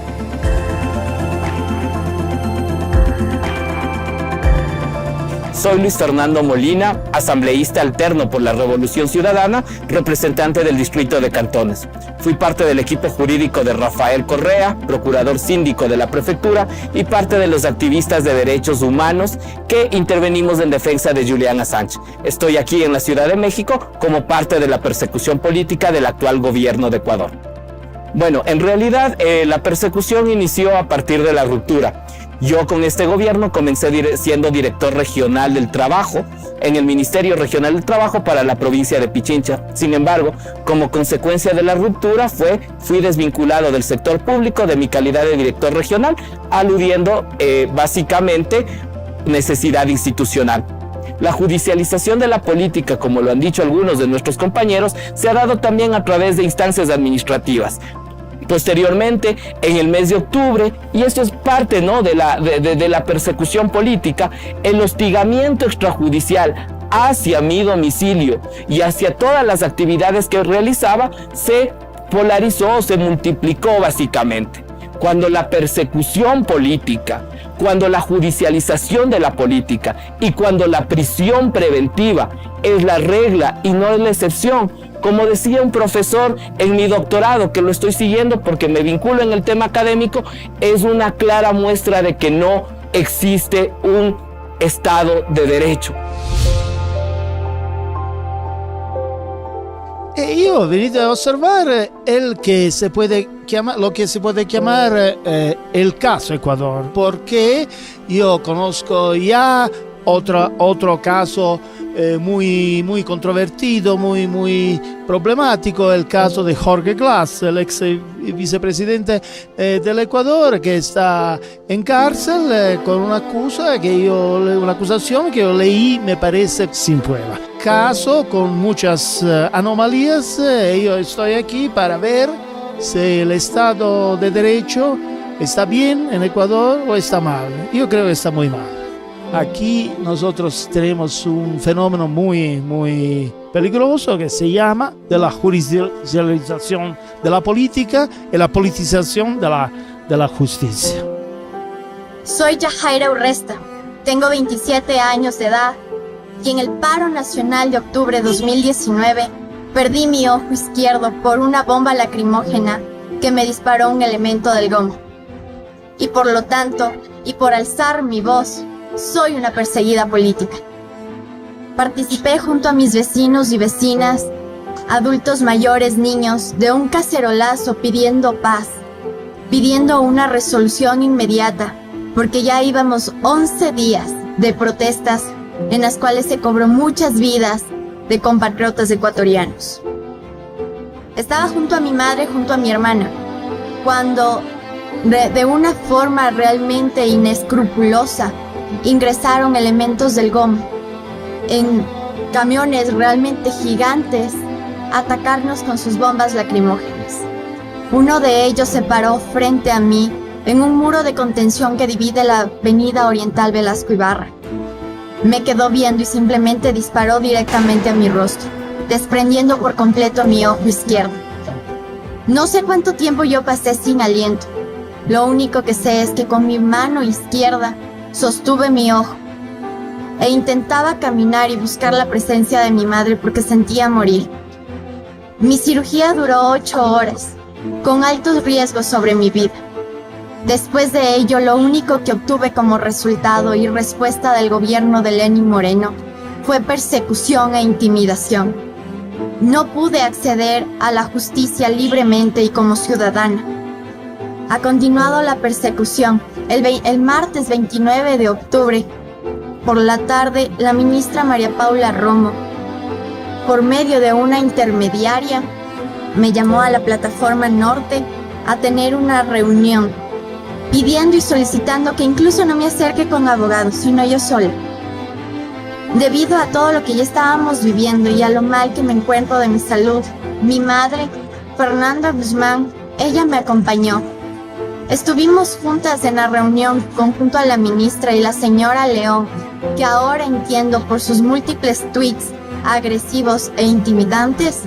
Soy Luis Fernando Molina, asambleísta alterno por la Revolución Ciudadana, representante del Distrito de Cantones. Fui parte del equipo jurídico de Rafael Correa, procurador síndico de la prefectura, y parte de los activistas de derechos humanos que intervenimos en defensa de Julian Assange. Estoy aquí en la Ciudad de México como parte de la persecución política del actual gobierno de Ecuador. Bueno, en realidad la persecución inició a partir de la ruptura. Yo con este gobierno comencé siendo director regional del trabajo en el Ministerio Regional del Trabajo para la provincia de Pichincha. Sin embargo, como consecuencia de la ruptura fui desvinculado del sector público de mi calidad de director regional, aludiendo básicamente necesidad institucional. La judicialización de la política, como lo han dicho algunos de nuestros compañeros, se ha dado también a través de instancias administrativas. Posteriormente, en el mes de octubre, y esto es parte, ¿no?, de la persecución política, el hostigamiento extrajudicial hacia mi domicilio y hacia todas las actividades que realizaba se polarizó, se multiplicó básicamente. Cuando la persecución política, cuando la judicialización de la política y cuando la prisión preventiva es la regla y no es la excepción, como decía un profesor en mi doctorado, que lo estoy siguiendo porque me vinculo en el tema académico, es una clara muestra de que no existe un Estado de Derecho. Io ho venuto a osservare lo que se puede llamar el caso Ecuador, porque yo conozco ya otro caso muy controvertido, muy problemático, el caso de Jorge Glass, el ex vicepresidente del Ecuador, que está en cárcel con una acusación que yo leí, me parece, sin prueba. Caso con muchas anomalías, yo estoy aquí para ver si el Estado de Derecho está bien en Ecuador o está mal. Yo creo que está muy mal. Aquí nosotros tenemos un fenómeno muy peligroso que se llama de la judicialización de la política y la politización de la justicia. Soy Yajaira Urresta, tengo 27 años de edad y en el paro nacional de octubre de 2019 perdí mi ojo izquierdo por una bomba lacrimógena que me disparó un elemento del GOM. Y por lo tanto, y por alzar mi voz, soy una perseguida política. Participé junto a mis vecinos y vecinas, adultos mayores, niños, de un cacerolazo pidiendo paz, pidiendo una resolución inmediata, porque ya íbamos 11 días de protestas en las cuales se cobró muchas vidas de compatriotas ecuatorianos. Estaba junto a mi madre, junto a mi hermana, cuando de una forma realmente inescrupulosa ingresaron elementos del GOM en camiones realmente gigantes a atacarnos con sus bombas lacrimógenas. Uno de ellos se paró frente a mí en un muro de contención que divide la avenida Oriental Velasco Ibarra. Me quedó viendo y simplemente disparó directamente a mi rostro, desprendiendo por completo mi ojo izquierdo. No sé cuánto tiempo yo pasé sin aliento. Lo único que sé es que con mi mano izquierda sostuve mi ojo e intentaba caminar y buscar la presencia de mi madre porque sentía morir. Mi cirugía duró 8 horas, con altos riesgos sobre mi vida. Después de ello, lo único que obtuve como resultado y respuesta del gobierno de Lenín Moreno fue persecución e intimidación. No pude acceder a la justicia libremente y como ciudadana. Ha continuado la persecución. El martes 29 de octubre, por la tarde, la ministra María Paula Romo, por medio de una intermediaria, me llamó a la Plataforma Norte a tener una reunión, pidiendo y solicitando que incluso no me acerque con abogados, sino yo sola. Debido a todo lo que ya estábamos viviendo y a lo mal que me encuentro de mi salud, mi madre, Fernanda Guzmán, ella me acompañó. Estuvimos juntas en la reunión junto a la ministra y la señora León, que ahora entiendo por sus múltiples tweets agresivos e intimidantes,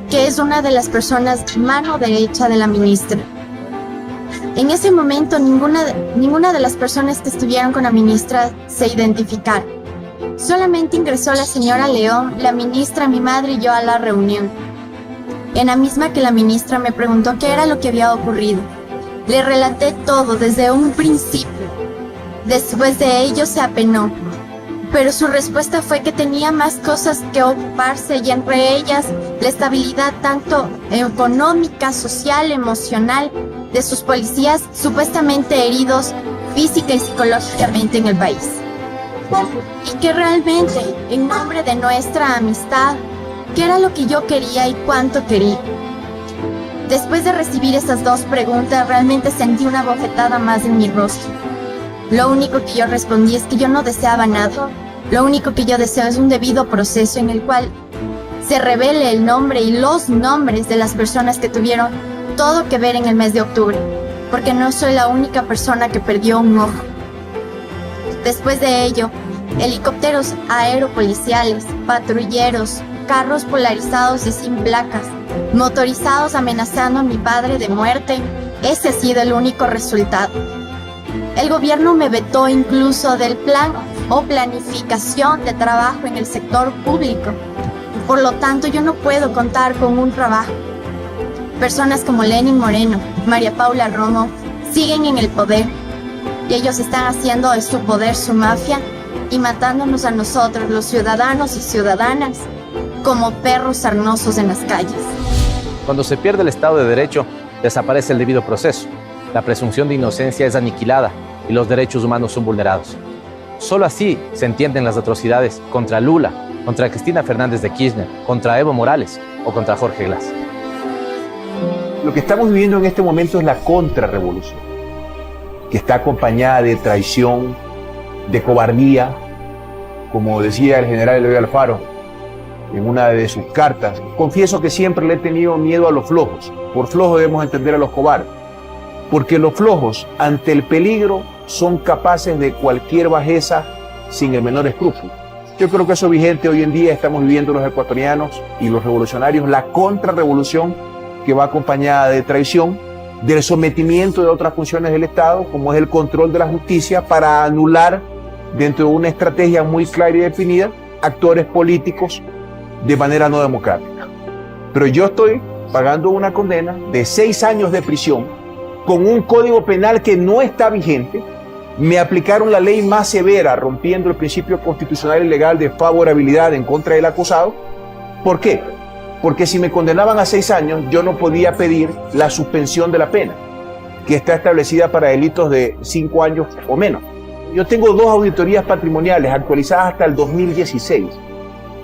que es una de las personas mano derecha de la ministra. En ese momento ninguna de las personas que estuvieron con la ministra se identificaron. Solamente ingresó la señora León, la ministra, mi madre y yo a la reunión. En la misma que la ministra me preguntó qué era lo que había ocurrido. Le relaté todo desde un principio. Después de ello se apenó, pero su respuesta fue que tenía más cosas que ocuparse y entre ellas la estabilidad tanto económica, social, emocional de sus policías supuestamente heridos física y psicológicamente en el país. Y que realmente, en nombre de nuestra amistad, qué era lo que yo quería y cuánto quería. Después de recibir esas dos preguntas, realmente sentí una bofetada más en mi rostro. Lo único que yo respondí es que yo no deseaba nada. Lo único que yo deseo es un debido proceso en el cual se revele el nombre y los nombres de las personas que tuvieron todo que ver en el mes de octubre, porque no soy la única persona que perdió un ojo. Después de ello, helicópteros aeropoliciales, patrulleros, carros polarizados y sin placas, motorizados amenazando a mi padre de muerte, ese ha sido el único resultado. El gobierno me vetó incluso del plan o planificación de trabajo en el sector público. Por lo tanto, yo no puedo contar con un trabajo. Personas como Lenín Moreno, María Paula Romo, siguen en el poder y ellos están haciendo de su poder su mafia y matándonos a nosotros, los ciudadanos y ciudadanas, como perros sarnosos en las calles. Cuando se pierde el Estado de Derecho, desaparece el debido proceso. La presunción de inocencia es aniquilada y los derechos humanos son vulnerados. Solo así se entienden las atrocidades contra Lula, contra Cristina Fernández de Kirchner, contra Evo Morales o contra Jorge Glass. Lo que estamos viviendo en este momento es la contrarrevolución, que está acompañada de traición, de cobardía, como decía el general Eloy Alfaro en una de sus cartas. Confieso que siempre le he tenido miedo a los flojos. Por flojo debemos entender a los cobardes, porque los flojos ante el peligro son capaces de cualquier bajeza sin el menor escrúpulo. Yo creo que eso es vigente hoy en día. Estamos viviendo los ecuatorianos y los revolucionarios la contrarrevolución, que va acompañada de traición, del sometimiento de otras funciones del Estado, como es el control de la justicia, para anular, dentro de una estrategia muy clara y definida, actores políticos de manera no democrática. Pero yo estoy pagando una condena de 6 años de prisión con un código penal que no está vigente. Me aplicaron la ley más severa, rompiendo el principio constitucional y legal de favorabilidad en contra del acusado. ¿Por qué? Porque si me condenaban a 6 años, yo no podía pedir la suspensión de la pena, que está establecida para delitos de 5 años o menos. Yo tengo 2 auditorías patrimoniales actualizadas hasta el 2016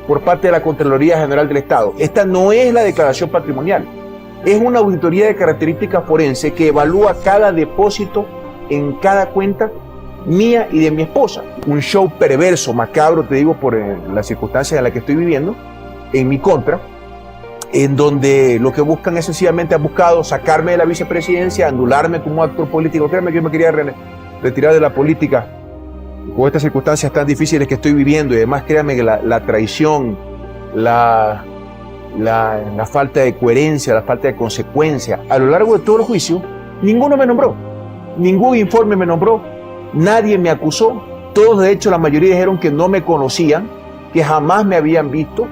por parte de la Contraloría General del Estado. Esta no es la declaración patrimonial, es una auditoría de características forense que evalúa cada depósito en cada cuenta mía y de mi esposa. Un show perverso, macabro, te digo, por las circunstancias en las que estoy viviendo, en mi contra, en donde lo que buscan es sencillamente, han buscado sacarme de la vicepresidencia, anularme como actor político. Créanme que yo me quería retirar de la política con estas circunstancias tan difíciles que estoy viviendo, y además créanme que la traición, la falta de coherencia, la falta de consecuencia, a lo largo de todo el juicio, ninguno me nombró, ningún informe me nombró, nadie me acusó. Todos, de hecho, la mayoría dijeron que no me conocían, que jamás me habían visto,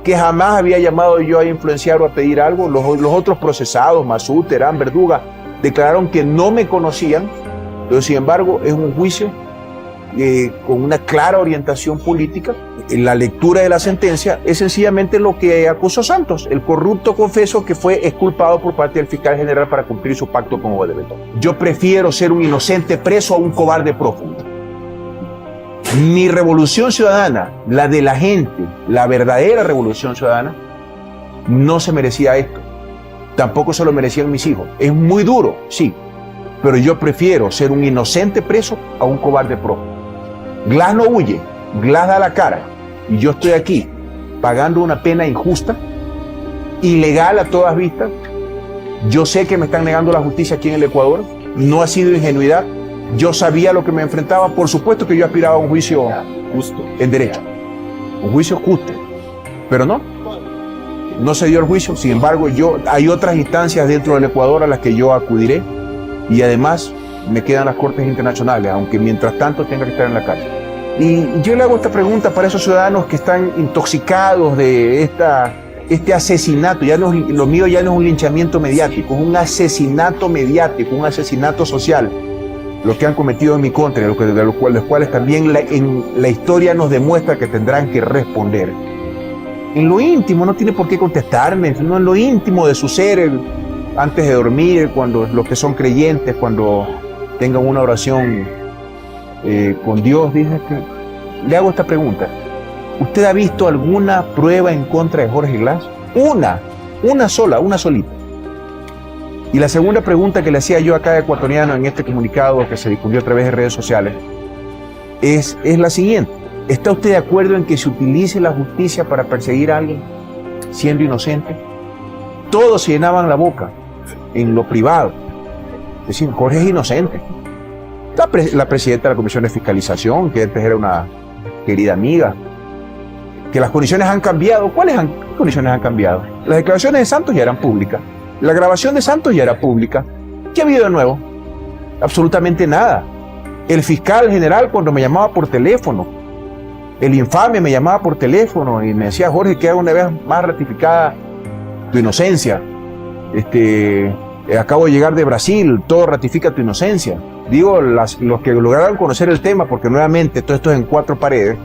que jamás había llamado yo a influenciar o a pedir algo. Los otros procesados, Masud, Terán, Verduga, declararon que no me conocían, pero sin embargo es un juicio con una clara orientación política. La lectura de la sentencia es sencillamente lo que acusó Santos, el corrupto confeso que fue exculpado por parte del fiscal general para cumplir su pacto con Odebrecht. Yo prefiero ser un inocente preso a un cobarde prófugo. Mi revolución ciudadana, la de la gente, la verdadera revolución ciudadana, no se merecía esto. Tampoco se lo merecían mis hijos. Es muy duro, sí, pero yo prefiero ser un inocente preso a un cobarde prófugo. Glass no huye, Glass da la cara, y yo estoy aquí pagando una pena injusta, ilegal a todas vistas. Yo sé que me están negando la justicia aquí en el Ecuador, no ha sido ingenuidad. Yo sabía lo que me enfrentaba. Por supuesto que yo aspiraba a un juicio justo en derecho, un juicio justo, pero no se dio el juicio. Sin embargo, hay otras instancias dentro del Ecuador a las que yo acudiré, y además me quedan las cortes internacionales, aunque mientras tanto tenga que estar en la cárcel. Y yo le hago esta pregunta para esos ciudadanos que están intoxicados de este asesinato. Lo mío ya no es un linchamiento mediático, es un asesinato mediático, un asesinato social, lo que han cometido en mi contra, de los cuales también la historia nos demuestra que tendrán que responder. En lo íntimo, no tiene por qué contestarme, sino en lo íntimo de su ser, antes de dormir, cuando los que son creyentes, cuando tengan una oración con Dios, le hago esta pregunta. ¿Usted ha visto alguna prueba en contra de Jorge Glass? Una solita. Y la segunda pregunta que le hacía yo a cada ecuatoriano en este comunicado que se difundió a través de redes sociales es la siguiente. ¿Está usted de acuerdo en que se utilice la justicia para perseguir a alguien siendo inocente? Todos se llenaban la boca en lo privado. Es decir, Jorge es inocente. La presidenta de la Comisión de Fiscalización, que antes era una querida amiga, que las condiciones han cambiado. ¿Cuáles condiciones han cambiado? Las declaraciones de Santos ya eran públicas. La grabación de Santos ya era pública. ¿Qué ha habido de nuevo? Absolutamente nada. El fiscal general, cuando me llamaba por teléfono, el infame me llamaba por teléfono y me decía: Jorge, queda una vez más ratificada tu inocencia. Acabo de llegar de Brasil, todo ratifica tu inocencia. Digo, los que lograron conocer el tema, porque nuevamente todo esto es en 4 paredes.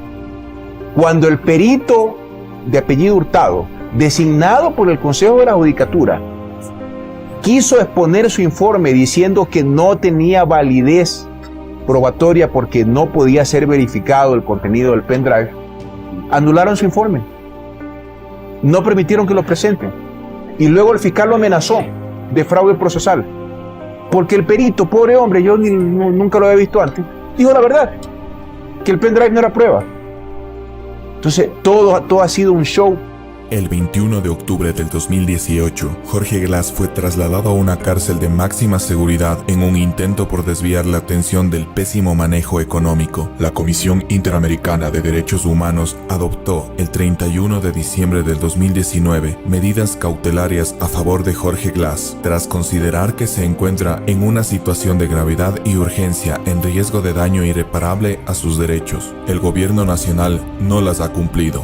Cuando el perito de apellido Hurtado, designado por el Consejo de la Judicatura, quiso exponer su informe diciendo que no tenía validez probatoria porque no podía ser verificado el contenido del pendrive, anularon su informe. No permitieron que lo presenten. Y luego el fiscal lo amenazó de fraude procesal. Porque el perito, pobre hombre, yo nunca lo había visto antes, dijo la verdad, que el pendrive no era prueba. Entonces, todo ha sido un show. El 21 de octubre del 2018, Jorge Glas fue trasladado a una cárcel de máxima seguridad en un intento por desviar la atención del pésimo manejo económico. La Comisión Interamericana de Derechos Humanos adoptó el 31 de diciembre del 2019 medidas cautelarias a favor de Jorge Glas, tras considerar que se encuentra en una situación de gravedad y urgencia en riesgo de daño irreparable a sus derechos. El gobierno nacional no las ha cumplido.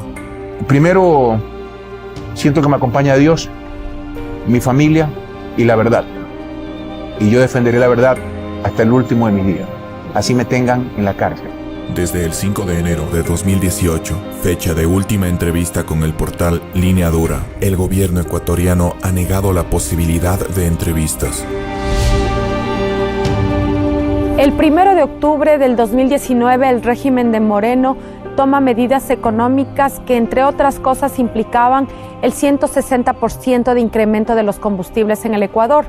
Primero, siento que me acompaña Dios, mi familia y la verdad. Y yo defenderé la verdad hasta el último de mis días. Así me tengan en la cárcel. Desde el 5 de enero de 2018, fecha de última entrevista con el portal Línea Dura, el gobierno ecuatoriano ha negado la posibilidad de entrevistas. El 1 de octubre del 2019, el régimen de Moreno toma medidas económicas que, entre otras cosas, implicaban el 160% de incremento de los combustibles en el Ecuador.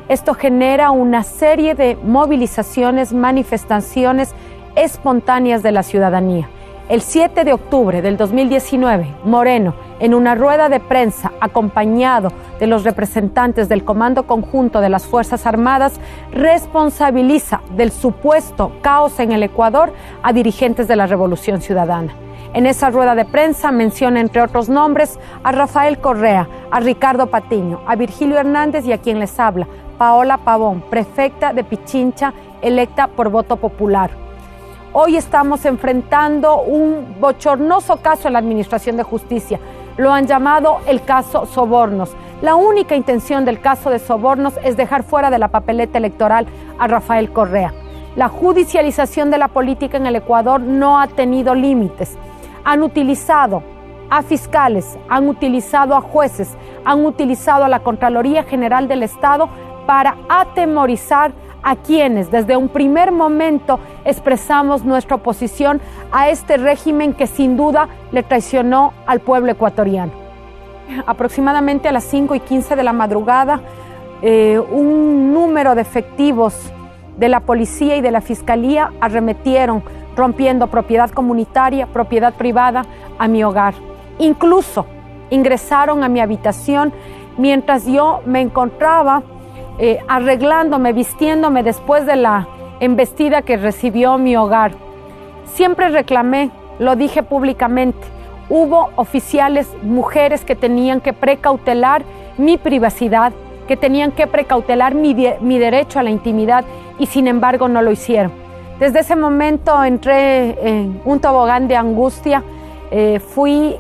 Esto genera una serie de movilizaciones, manifestaciones espontáneas de la ciudadanía. El 7 de octubre del 2019, Moreno, en una rueda de prensa acompañado de los representantes del Comando Conjunto de las Fuerzas Armadas, responsabiliza del supuesto caos en el Ecuador a dirigentes de la Revolución Ciudadana. En esa rueda de prensa menciona, entre otros nombres, a Rafael Correa, a Ricardo Patiño, a Virgilio Hernández y a quien les habla, Paola Pavón, prefecta de Pichincha, electa por voto popular. Hoy estamos enfrentando un bochornoso caso en la Administración de Justicia. Lo han llamado el caso Sobornos. La única intención del caso de Sobornos es dejar fuera de la papeleta electoral a Rafael Correa. La judicialización de la política en el Ecuador no ha tenido límites. Han utilizado a fiscales, han utilizado a jueces, han utilizado a la Contraloría General del Estado para atemorizar a quienes desde un primer momento expresamos nuestra oposición a este régimen que sin duda le traicionó al pueblo ecuatoriano. Aproximadamente a las 5:15 de la madrugada, un número de efectivos de la policía y de la fiscalía arremetieron, rompiendo propiedad comunitaria, propiedad privada, a mi hogar. Incluso ingresaron a mi habitación mientras yo me encontraba arreglándome, vistiéndome después de la embestida que recibió mi hogar. Siempre reclamé, lo dije públicamente, hubo oficiales, mujeres que tenían que precautelar mi privacidad, que tenían que precautelar mi derecho a la intimidad y sin embargo no lo hicieron. Desde ese momento entré en un tobogán de angustia, fui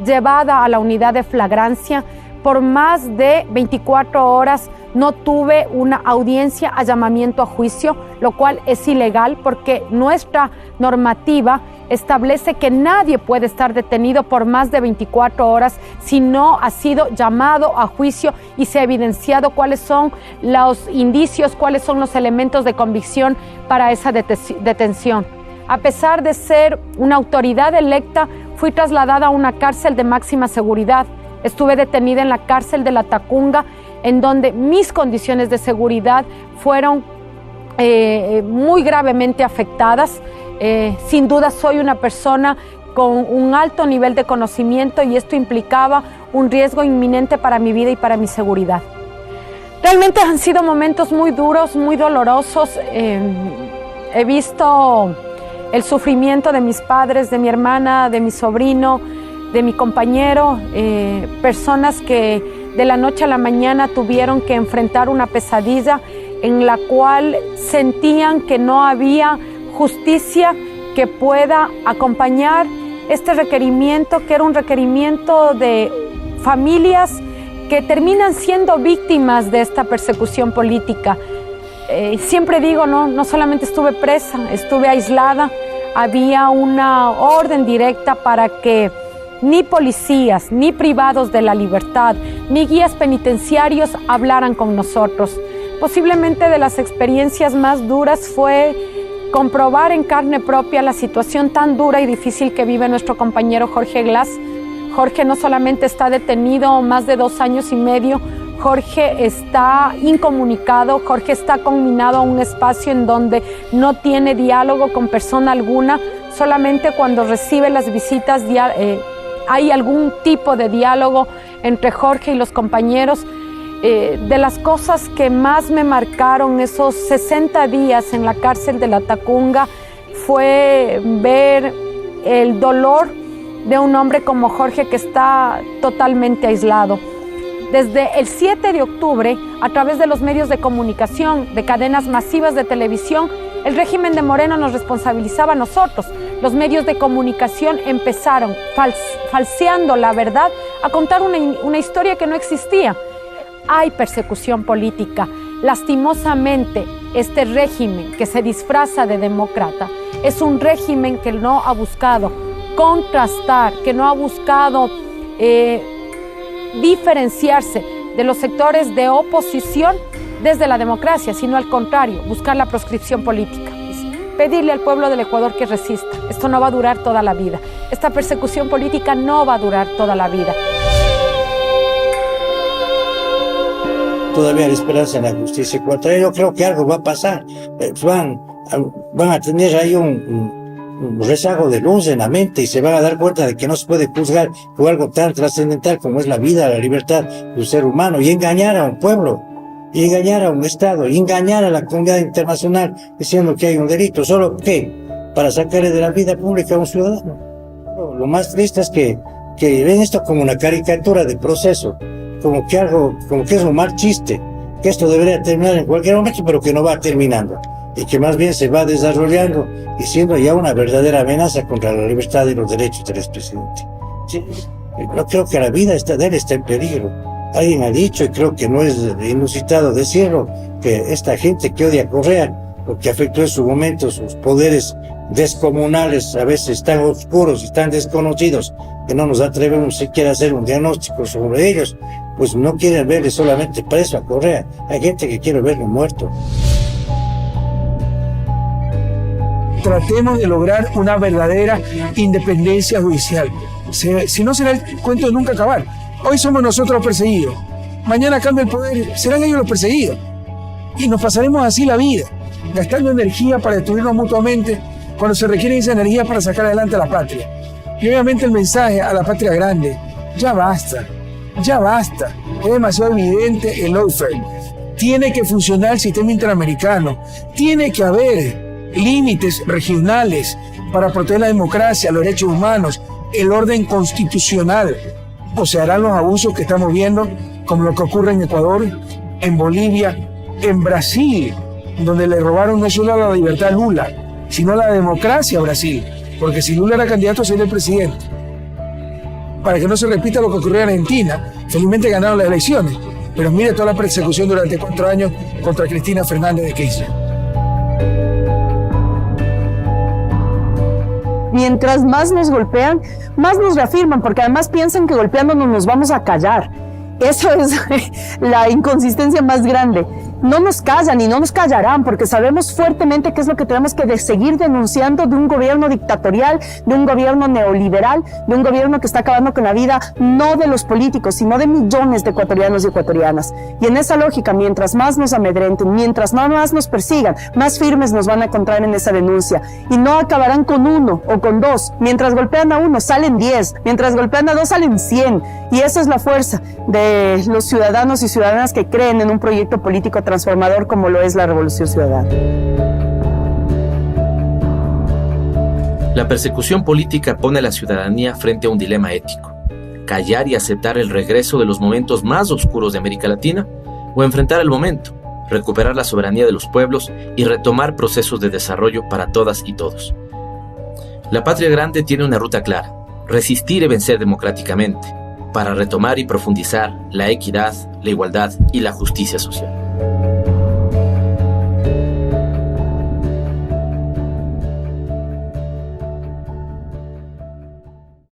llevada a la unidad de flagrancia. Por más de 24 horas no tuve una audiencia a llamamiento a juicio, lo cual es ilegal porque nuestra normativa establece que nadie puede estar detenido por más de 24 horas si no ha sido llamado a juicio y se ha evidenciado cuáles son los indicios, cuáles son los elementos de convicción para esa detención. A pesar de ser una autoridad electa, fui trasladada a una cárcel de máxima seguridad. Estuve detenida en la cárcel de La Tacunga, en donde mis condiciones de seguridad fueron muy gravemente afectadas. Sin duda soy una persona con un alto nivel de conocimiento y esto implicaba un riesgo inminente para mi vida y para mi seguridad. Realmente han sido momentos muy duros, muy dolorosos. He visto el sufrimiento de mis padres, de mi hermana, de mi sobrino, de mi compañero, personas que de la noche a la mañana tuvieron que enfrentar una pesadilla en la cual sentían que no había justicia que pueda acompañar este requerimiento, que era un requerimiento de familias que terminan siendo víctimas de esta persecución política. Siempre digo, no solamente estuve presa, estuve aislada, había una orden directa para que ni policías, ni privados de la libertad, ni guías penitenciarios hablaran con nosotros. Posiblemente de las experiencias más duras fue comprobar en carne propia la situación tan dura y difícil que vive nuestro compañero Jorge Glas. Jorge no solamente está detenido más de 2 años y medio, Jorge está incomunicado, Jorge está conminado a un espacio en donde no tiene diálogo con persona alguna. Solamente cuando recibe las visitas hay algún tipo de diálogo entre Jorge y los compañeros. De las cosas que más me marcaron esos 60 días en la cárcel de La Tacunga fue ver el dolor de un hombre como Jorge que está totalmente aislado. Desde el 7 de octubre, a través de los medios de comunicación, de cadenas masivas de televisión, el régimen de Moreno nos responsabilizaba a nosotros. Los medios de comunicación empezaron, falseando la verdad, a contar una historia que no existía. Hay persecución política. Lastimosamente, este régimen que se disfraza de demócrata es un régimen que no ha buscado contrastar, que no ha buscado diferenciarse de los sectores de oposición desde la democracia, sino al contrario, buscar la proscripción política. Pedirle al pueblo del Ecuador que resista. Esto no va a durar toda la vida. Esta persecución política no va a durar toda la vida. Todavía hay esperanza en la justicia ecuatoriana. Yo creo que algo va a pasar. Van a tener ahí un rezago de luz en la mente y se van a dar cuenta de que no se puede juzgar por algo tan trascendental como es la vida, la libertad de un ser humano, y engañar a un pueblo, y engañar a un Estado, y engañar a la comunidad internacional diciendo que hay un delito. ¿Solo qué? Para sacarle de la vida pública a un ciudadano. Lo más triste es que ven esto como una caricatura de proceso, como que es un mal chiste, que esto debería terminar en cualquier momento, pero que no va terminando, y que más bien se va desarrollando y siendo ya una verdadera amenaza contra la libertad y los derechos del expresidente. Sí, yo creo que la vida de él está en peligro. Alguien ha dicho, y creo que no es inusitado decirlo, que esta gente que odia a Correa, lo que afectó en su momento sus poderes descomunales, a veces tan oscuros y tan desconocidos, que no nos atrevemos siquiera a hacer un diagnóstico sobre ellos, pues no quieren verle solamente preso a Correa. Hay gente que quiere verlo muerto. Tratemos de lograr una verdadera independencia judicial. Si no, será el cuento de nunca acabar. Hoy somos nosotros los perseguidos. Mañana cambia el poder, serán ellos los perseguidos. Y nos pasaremos así la vida, gastando energía para destruirnos mutuamente cuando se requiere esa energía para sacar adelante a la patria. Y obviamente el mensaje a la patria grande: ya basta, ya basta. Es demasiado evidente el lawfare. Tiene que funcionar el sistema interamericano. Tiene que haber límites regionales para proteger la democracia, los derechos humanos, el orden constitucional. O se harán los abusos que estamos viendo, como lo que ocurre en Ecuador, en Bolivia, en Brasil, donde le robaron no solo la libertad a Lula, sino la democracia a Brasil, porque si Lula era candidato a ser el presidente. Para que no se repita lo que ocurrió en Argentina, felizmente ganaron las elecciones, pero mire toda la persecución durante 4 años contra Cristina Fernández de Kirchner. Mientras más nos golpean, más nos reafirman, porque además piensan que golpeándonos nos vamos a callar. Eso es la inconsistencia más grande. No nos callan y no nos callarán, porque sabemos fuertemente qué es lo que tenemos que seguir denunciando de un gobierno dictatorial, de un gobierno neoliberal, de un gobierno que está acabando con la vida no de los políticos, sino de millones de ecuatorianos y ecuatorianas. Y en esa lógica, mientras más nos amedrenten, mientras más nos persigan, más firmes nos van a encontrar en esa denuncia. Y no acabarán con 1 o con 2. Mientras golpean a 1, salen 10. Mientras golpean a 2, salen 100. Y esa es la fuerza de los ciudadanos y ciudadanas que creen en un proyecto político transformador como lo es la Revolución Ciudadana. La persecución política pone a la ciudadanía frente a un dilema ético: callar y aceptar el regreso de los momentos más oscuros de América Latina, o enfrentar el momento, recuperar la soberanía de los pueblos y retomar procesos de desarrollo para todas y todos. La patria grande tiene una ruta clara: resistir y vencer democráticamente, para retomar y profundizar la equidad, la igualdad y la justicia social.